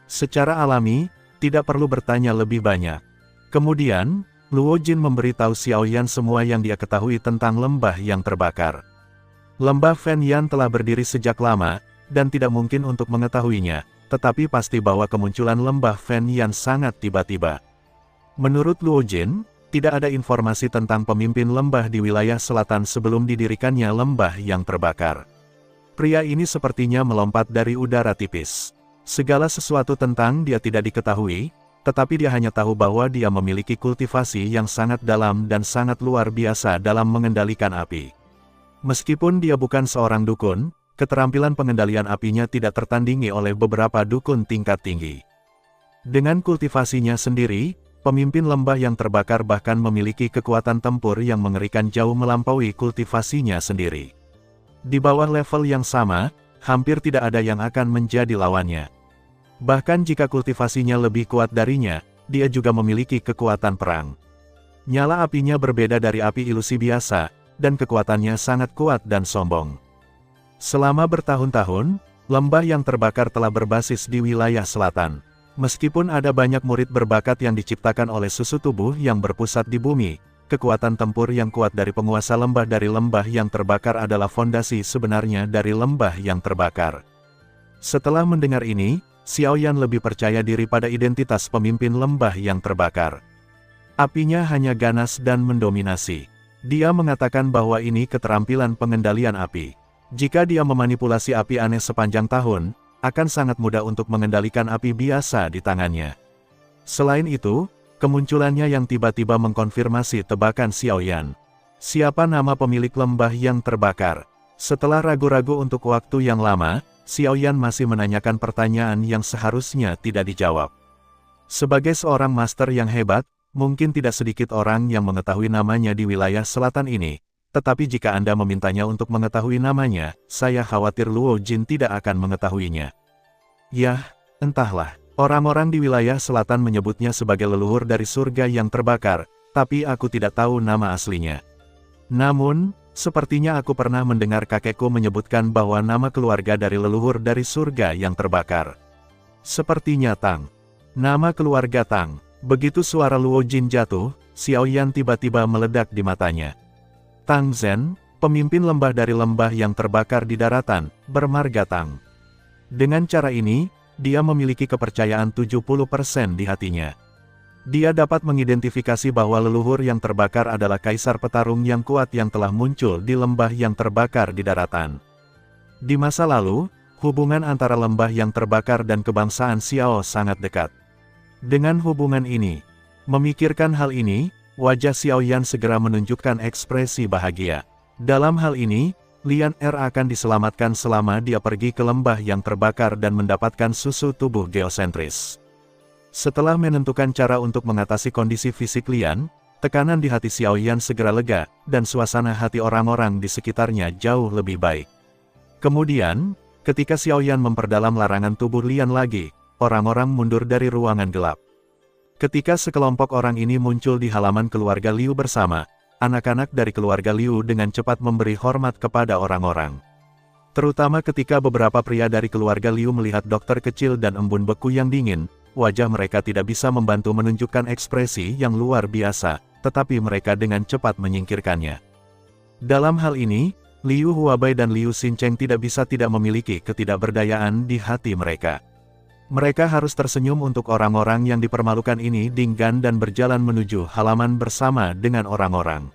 Secara alami, tidak perlu bertanya lebih banyak. Kemudian, Luo Jin memberitahu Xiao Yan semua yang dia ketahui tentang lembah yang terbakar. Lembah Fen Yan telah berdiri sejak lama, dan tidak mungkin untuk mengetahuinya, tetapi pasti bahwa kemunculan lembah Fen Yan sangat tiba-tiba. Menurut Luo Jin, tidak ada informasi tentang pemimpin lembah di wilayah selatan sebelum didirikannya lembah yang terbakar. Pria ini sepertinya melompat dari udara tipis. Segala sesuatu tentang dia tidak diketahui, tetapi dia hanya tahu bahwa dia memiliki kultivasi yang sangat dalam dan sangat luar biasa dalam mengendalikan api. Meskipun dia bukan seorang dukun, keterampilan pengendalian apinya tidak tertandingi oleh beberapa dukun tingkat tinggi. Dengan kultivasinya sendiri, pemimpin lembah yang terbakar bahkan memiliki kekuatan tempur yang mengerikan jauh melampaui kultivasinya sendiri. Di bawah level yang sama, hampir tidak ada yang akan menjadi lawannya. Bahkan jika kultivasinya lebih kuat darinya, dia juga memiliki kekuatan perang. Nyala apinya berbeda dari api ilusi biasa, dan kekuatannya sangat kuat dan sombong. Selama bertahun-tahun, lembah yang terbakar telah berbasis di wilayah selatan. Meskipun ada banyak murid berbakat yang diciptakan oleh susu tubuh yang berpusat di bumi, kekuatan tempur yang kuat dari penguasa lembah dari lembah yang terbakar adalah fondasi sebenarnya dari lembah yang terbakar. Setelah mendengar ini, Xiao Yan lebih percaya diri pada identitas pemimpin lembah yang terbakar. Apinya hanya ganas dan mendominasi. Dia mengatakan bahwa ini keterampilan pengendalian api. Jika dia memanipulasi api aneh sepanjang tahun, akan sangat mudah untuk mengendalikan api biasa di tangannya. Selain itu, kemunculannya yang tiba-tiba mengkonfirmasi tebakan Xiao Yan. Siapa nama pemilik lembah yang terbakar? Setelah ragu-ragu untuk waktu yang lama, Xiao Yan masih menanyakan pertanyaan yang seharusnya tidak dijawab. Sebagai seorang master yang hebat, mungkin tidak sedikit orang yang mengetahui namanya di wilayah selatan ini. Tetapi jika Anda memintanya untuk mengetahui namanya, saya khawatir Luo Jin tidak akan mengetahuinya. Yah, entahlah. Orang-orang di wilayah selatan menyebutnya sebagai leluhur dari surga yang terbakar, tapi aku tidak tahu nama aslinya. Namun, sepertinya aku pernah mendengar kakekku menyebutkan bahwa nama keluarga dari leluhur dari surga yang terbakar. Sepertinya Tang. Nama keluarga Tang. Begitu suara Luo Jin jatuh, Xiao Yan tiba-tiba meledak di matanya. Tang Zhen, pemimpin lembah dari lembah yang terbakar di daratan, bermarga Tang. Dengan cara ini, dia memiliki kepercayaan 70% di hatinya. Dia dapat mengidentifikasi bahwa leluhur yang terbakar adalah kaisar petarung yang kuat yang telah muncul di lembah yang terbakar di daratan. Di masa lalu, hubungan antara lembah yang terbakar dan kebangsaan Xiao sangat dekat. Dengan hubungan ini, memikirkan hal ini, wajah Xiao Yan segera menunjukkan ekspresi bahagia. Dalam hal ini, Lian Er akan diselamatkan selama dia pergi ke lembah yang terbakar dan mendapatkan susu tubuh geosentris. Setelah menentukan cara untuk mengatasi kondisi fisik Lian, tekanan di hati Xiao Yan segera lega, dan suasana hati orang-orang di sekitarnya jauh lebih baik. Kemudian, ketika Xiao Yan memperdalam larangan tubuh Lian lagi, orang-orang mundur dari ruangan gelap. Ketika sekelompok orang ini muncul di halaman keluarga Liu bersama, anak-anak dari keluarga Liu dengan cepat memberi hormat kepada orang-orang. Terutama ketika beberapa pria dari keluarga Liu melihat dokter kecil dan embun beku yang dingin, wajah mereka tidak bisa membantu menunjukkan ekspresi yang luar biasa, tetapi mereka dengan cepat menyingkirkannya. Dalam hal ini, Liu Huabai dan Liu Xincheng tidak bisa tidak memiliki ketidakberdayaan di hati mereka. Mereka harus tersenyum untuk orang-orang yang dipermalukan ini dinggan dan berjalan menuju halaman bersama dengan orang-orang.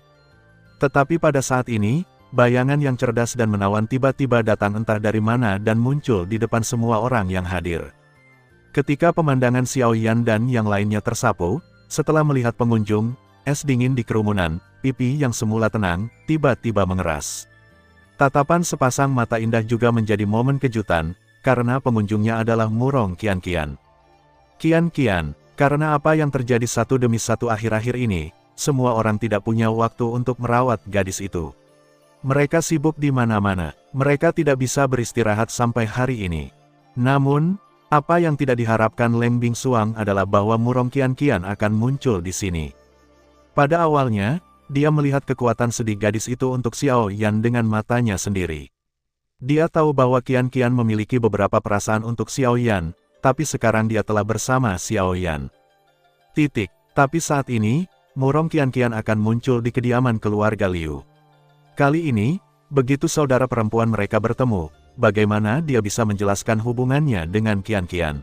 Tetapi pada saat ini, bayangan yang cerdas dan menawan tiba-tiba datang entah dari mana dan muncul di depan semua orang yang hadir. Ketika pemandangan Xiao Yan dan yang lainnya tersapu, setelah melihat pengunjung, es dingin di kerumunan, pipi yang semula tenang, tiba-tiba mengeras. Tatapan sepasang mata indah juga menjadi momen kejutan, karena pengunjungnya adalah Murong Qianqian. Qianqian, karena apa yang terjadi satu demi satu akhir-akhir ini, semua orang tidak punya waktu untuk merawat gadis itu. Mereka sibuk di mana-mana, mereka tidak bisa beristirahat sampai hari ini. Namun, apa yang tidak diharapkan Leng Bingsuang adalah bahwa Murong Qianqian akan muncul di sini. Pada awalnya, dia melihat kekuatan sedih gadis itu untuk Xiao Yan dengan matanya sendiri. Dia tahu bahwa Qianqian memiliki beberapa perasaan untuk Xiao Yan, tapi sekarang dia telah bersama Xiao Yan. Tapi saat ini, Murong Qianqian akan muncul di kediaman keluarga Liu. Kali ini, begitu saudara perempuan mereka bertemu, bagaimana dia bisa menjelaskan hubungannya dengan Qianqian.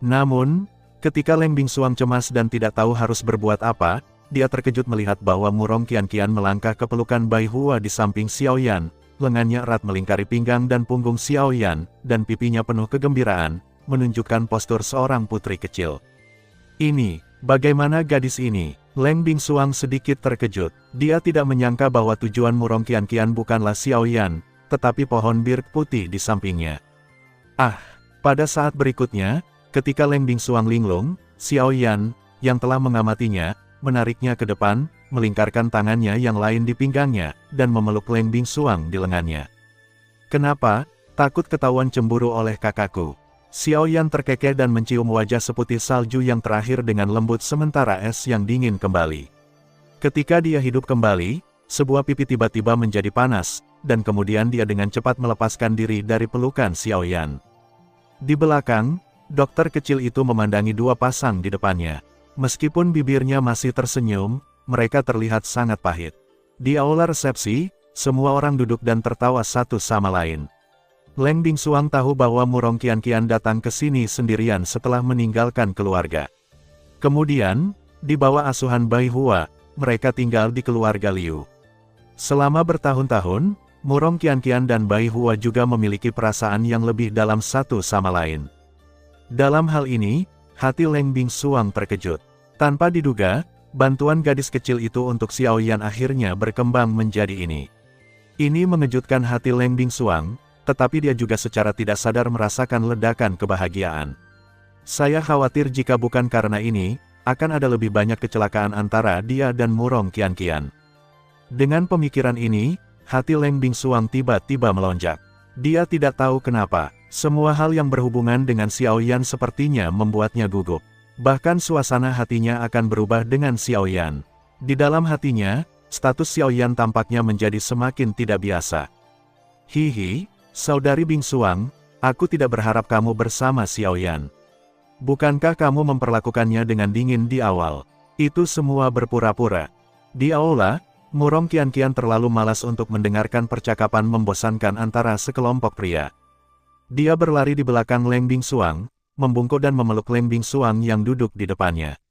Namun, ketika Leng Bingsuang cemas dan tidak tahu harus berbuat apa, dia terkejut melihat bahwa Murong Qianqian melangkah ke pelukan Bai Hua di samping Xiao Yan. Lengannya erat melingkari pinggang dan punggung Xiao Yan, dan pipinya penuh kegembiraan, menunjukkan postur seorang putri kecil. Ini, bagaimana gadis ini? Leng Bingsuang sedikit terkejut. Dia tidak menyangka bahwa tujuan Murong Qianqian bukanlah Xiao Yan, tetapi pohon bir putih di sampingnya. Pada saat berikutnya, ketika Leng Bingsuang linglung, Xiao Yan, yang telah mengamatinya, menariknya ke depan, melingkarkan tangannya yang lain di pinggangnya, dan memeluk Leng Bingsuang di lengannya. Kenapa? Takut ketahuan cemburu oleh kakakku. Xiao Yan terkekeh dan mencium wajah seputih salju yang terakhir dengan lembut sementara es yang dingin kembali. Ketika dia hidup kembali, sebuah pipi tiba-tiba menjadi panas, dan kemudian dia dengan cepat melepaskan diri dari pelukan Xiao Yan. Di belakang, dokter kecil itu memandangi dua pasang di depannya. Meskipun bibirnya masih tersenyum, mereka terlihat sangat pahit. Di aula resepsi, semua orang duduk dan tertawa satu sama lain. Leng Bingsuang tahu bahwa Murong Qianqian datang ke sini sendirian setelah meninggalkan keluarga. Kemudian, di bawah asuhan Bai Hua, mereka tinggal di keluarga Liu. Selama bertahun-tahun, Murong Qianqian dan Bai Hua juga memiliki perasaan yang lebih dalam satu sama lain. Dalam hal ini, hati Leng Bingsuang terkejut. Tanpa diduga, bantuan gadis kecil itu untuk Xiao Yan akhirnya berkembang menjadi ini. Ini mengejutkan hati Leng Bingsuang, tetapi dia juga secara tidak sadar merasakan ledakan kebahagiaan. Saya khawatir jika bukan karena ini, akan ada lebih banyak kecelakaan antara dia dan Murong Qianqian. Dengan pemikiran ini, hati Leng Bingsuang tiba-tiba melonjak. Dia tidak tahu kenapa, semua hal yang berhubungan dengan Xiao Yan sepertinya membuatnya gugup. Bahkan suasana hatinya akan berubah dengan Xiao Yan. Di dalam hatinya, status Xiao Yan tampaknya menjadi semakin tidak biasa. Hihi, saudari Bingsuang, aku tidak berharap kamu bersama Xiao Yan. Bukankah kamu memperlakukannya dengan dingin di awal? Itu semua berpura-pura. Di aula, Murong Qianqian terlalu malas untuk mendengarkan percakapan membosankan antara sekelompok pria. Dia berlari di belakang Leng Bingsuang, membungkuk dan memeluk Leng Bingsuang yang duduk di depannya.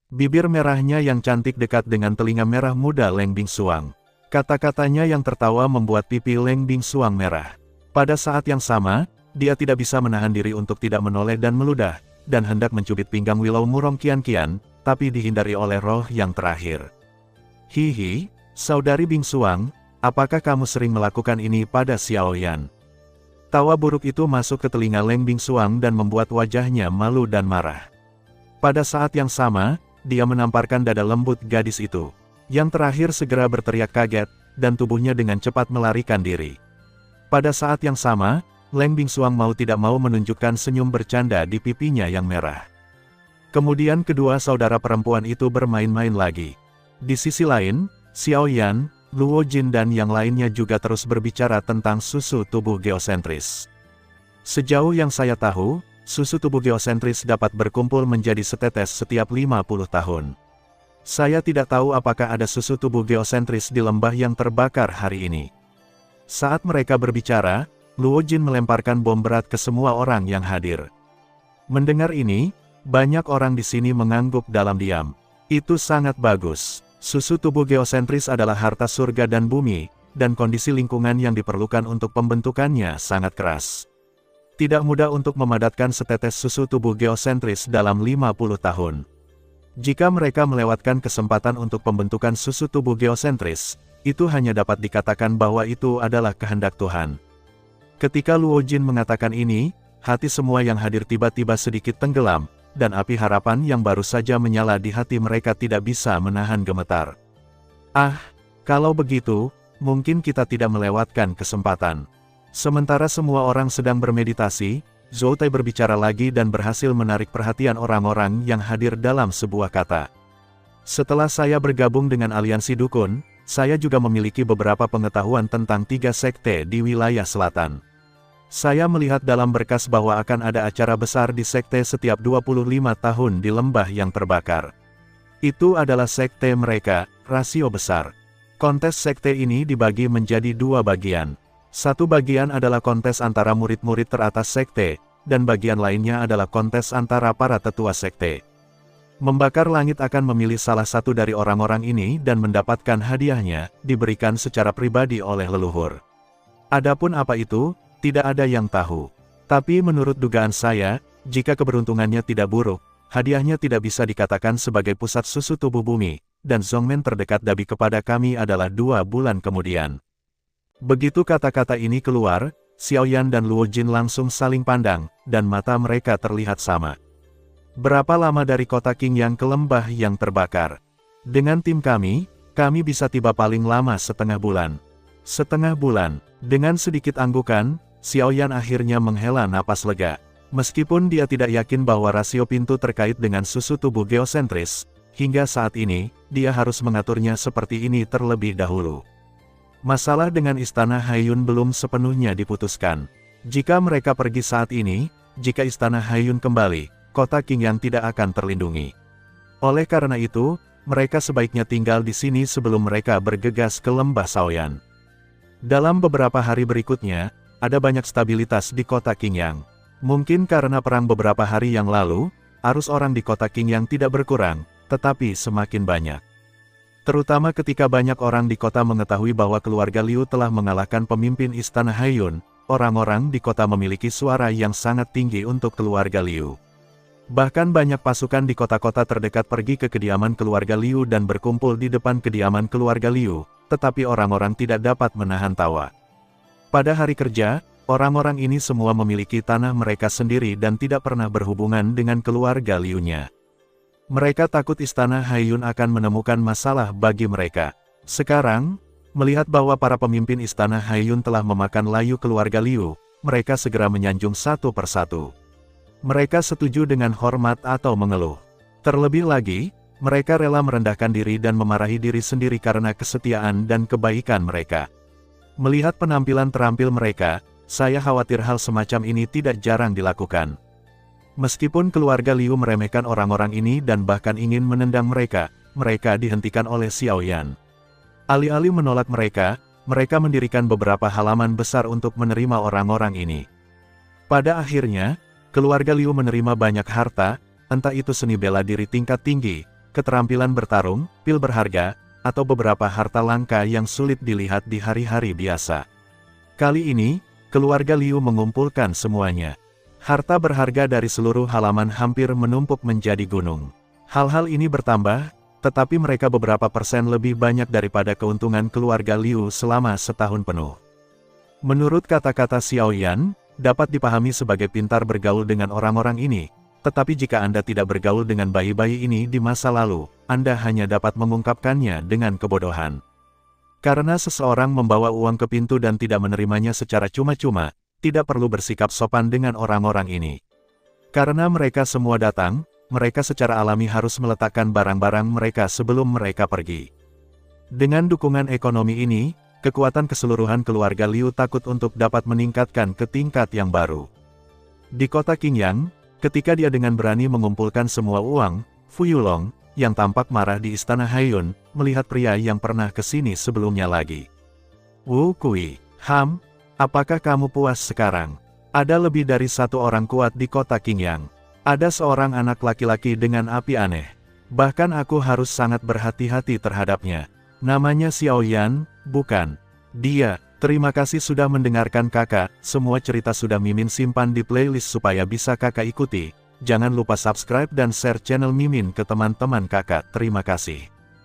Bibir merahnya yang cantik dekat dengan telinga merah muda Leng Bingsuang. Kata-katanya yang tertawa membuat pipi Leng Bingsuang merah. Pada saat yang sama, dia tidak bisa menahan diri untuk tidak menoleh dan meludah, dan hendak mencubit pinggang Willow Murong Qianqian, tapi dihindari oleh roh yang terakhir. Hihi, saudari Bingsuang, apakah kamu sering melakukan ini pada Xiao Yan? Tawa buruk itu masuk ke telinga Leng Bingsuang dan membuat wajahnya malu dan marah. Pada saat yang sama, dia menamparkan dada lembut gadis itu. Yang terakhir segera berteriak kaget, dan tubuhnya dengan cepat melarikan diri. Pada saat yang sama, Leng Bingsuang mau tidak mau menunjukkan senyum bercanda di pipinya yang merah. Kemudian kedua saudara perempuan itu bermain-main lagi. Di sisi lain, Xiao Yan, Luo Jin dan yang lainnya juga terus berbicara tentang susu tubuh geosentris. Sejauh yang saya tahu, susu tubuh geosentris dapat berkumpul menjadi setetes setiap 50 tahun. Saya tidak tahu apakah ada susu tubuh geosentris di lembah yang terbakar hari ini. Saat mereka berbicara, Luo Jin melemparkan bom berat ke semua orang yang hadir. Mendengar ini, banyak orang di sini mengangguk dalam diam. Itu sangat bagus. Susu tubuh geosentris adalah harta surga dan bumi, dan kondisi lingkungan yang diperlukan untuk pembentukannya sangat keras. Tidak mudah untuk memadatkan setetes susu tubuh geosentris dalam 50 tahun. Jika mereka melewatkan kesempatan untuk pembentukan susu tubuh geosentris, itu hanya dapat dikatakan bahwa itu adalah kehendak Tuhan. Ketika Luo Jin mengatakan ini, hati semua yang hadir tiba-tiba sedikit tenggelam, dan api harapan yang baru saja menyala di hati mereka tidak bisa menahan gemetar. Ah, kalau begitu, mungkin kita tidak melewatkan kesempatan. Sementara semua orang sedang bermeditasi, Zhou Tai berbicara lagi dan berhasil menarik perhatian orang-orang yang hadir dalam sebuah kata. Setelah saya bergabung dengan aliansi dukun, saya juga memiliki beberapa pengetahuan tentang 3 sekte di wilayah selatan. Saya melihat dalam berkas bahwa akan ada acara besar di sekte setiap 25 tahun di lembah yang terbakar. Itu adalah sekte mereka, rasio besar. Kontes sekte ini dibagi menjadi 2 bagian. Satu bagian adalah kontes antara murid-murid teratas sekte, dan bagian lainnya adalah kontes antara para tetua sekte. Membakar Langit akan memilih salah satu dari orang-orang ini dan mendapatkan hadiahnya, diberikan secara pribadi oleh leluhur. Adapun apa itu, tidak ada yang tahu. Tapi menurut dugaan saya, jika keberuntungannya tidak buruk, hadiahnya tidak bisa dikatakan sebagai pusat susu tubuh bumi, dan Zhongmen terdekat Dabi kepada kami adalah 2 bulan kemudian. Begitu kata-kata ini keluar, Xiaoyan dan Luo Jin langsung saling pandang, dan mata mereka terlihat sama. Berapa lama dari kota Qingyang ke lembah yang terbakar? Dengan tim kami bisa tiba paling lama setengah bulan. Setengah bulan. Dengan sedikit anggukan, Xiaoyan akhirnya menghela napas lega. Meskipun dia tidak yakin bahwa rasio pintu terkait dengan susu tubuh geosentris, hingga saat ini, dia harus mengaturnya seperti ini terlebih dahulu. Masalah dengan Istana Haiyun belum sepenuhnya diputuskan. Jika mereka pergi saat ini, jika Istana Haiyun kembali, kota Qingyang tidak akan terlindungi. Oleh karena itu, mereka sebaiknya tinggal di sini sebelum mereka bergegas ke lembah Shaoyan. Dalam beberapa hari berikutnya, ada banyak stabilitas di kota Qingyang. Mungkin karena perang beberapa hari yang lalu, arus orang di kota Qingyang tidak berkurang, tetapi semakin banyak. Terutama ketika banyak orang di kota mengetahui bahwa keluarga Liu telah mengalahkan pemimpin Istana Haiyun, orang-orang di kota memiliki suara yang sangat tinggi untuk keluarga Liu. Bahkan banyak pasukan di kota-kota terdekat pergi ke kediaman keluarga Liu dan berkumpul di depan kediaman keluarga Liu, tetapi orang-orang tidak dapat menahan tawa. Pada hari kerja, orang-orang ini semua memiliki tanah mereka sendiri dan tidak pernah berhubungan dengan keluarga Liu-nya. Mereka takut Istana Haiyun akan menemukan masalah bagi mereka. Sekarang, melihat bahwa para pemimpin Istana Haiyun telah memakan layu keluarga Liu, mereka segera menyanjung satu persatu. Mereka setuju dengan hormat atau mengeluh. Terlebih lagi, mereka rela merendahkan diri dan memarahi diri sendiri karena kesetiaan dan kebaikan mereka. Melihat penampilan terampil mereka, saya khawatir hal semacam ini tidak jarang dilakukan. Meskipun keluarga Liu meremehkan orang-orang ini dan bahkan ingin menendang mereka, mereka dihentikan oleh Xiaoyan. Alih-alih menolak mereka, mereka mendirikan beberapa halaman besar untuk menerima orang-orang ini. Pada akhirnya, keluarga Liu menerima banyak harta, entah itu seni bela diri tingkat tinggi, keterampilan bertarung, pil berharga, atau beberapa harta langka yang sulit dilihat di hari-hari biasa. Kali ini, keluarga Liu mengumpulkan semuanya. Harta berharga dari seluruh halaman hampir menumpuk menjadi gunung. Hal-hal ini bertambah, tetapi mereka beberapa persen lebih banyak daripada keuntungan keluarga Liu selama setahun penuh. Menurut kata-kata Xiaoyan, dapat dipahami sebagai pintar bergaul dengan orang-orang ini, tetapi jika Anda tidak bergaul dengan bayi-bayi ini di masa lalu, Anda hanya dapat mengungkapkannya dengan kebodohan. Karena seseorang membawa uang ke pintu dan tidak menerimanya secara cuma-cuma, tidak perlu bersikap sopan dengan orang-orang ini. Karena mereka semua datang, mereka secara alami harus meletakkan barang-barang mereka sebelum mereka pergi. Dengan dukungan ekonomi ini, kekuatan keseluruhan keluarga Liu takut untuk dapat meningkatkan ke tingkat yang baru. Di kota Qingyang, Ketika dia dengan berani mengumpulkan semua uang, Fu Yulong, yang tampak marah di istana Haiyun, melihat pria yang pernah kesini sebelumnya lagi. Wu Kui, apakah kamu puas sekarang? Ada lebih dari satu orang kuat di kota Qingyang. Ada seorang anak laki-laki dengan api aneh. Bahkan aku harus sangat berhati-hati terhadapnya. Namanya Xiao Yan, bukan? Dia. Terima kasih sudah mendengarkan kakak, semua cerita sudah Mimin simpan di playlist supaya bisa kakak ikuti. Jangan lupa subscribe dan share channel Mimin ke teman-teman kakak, terima kasih.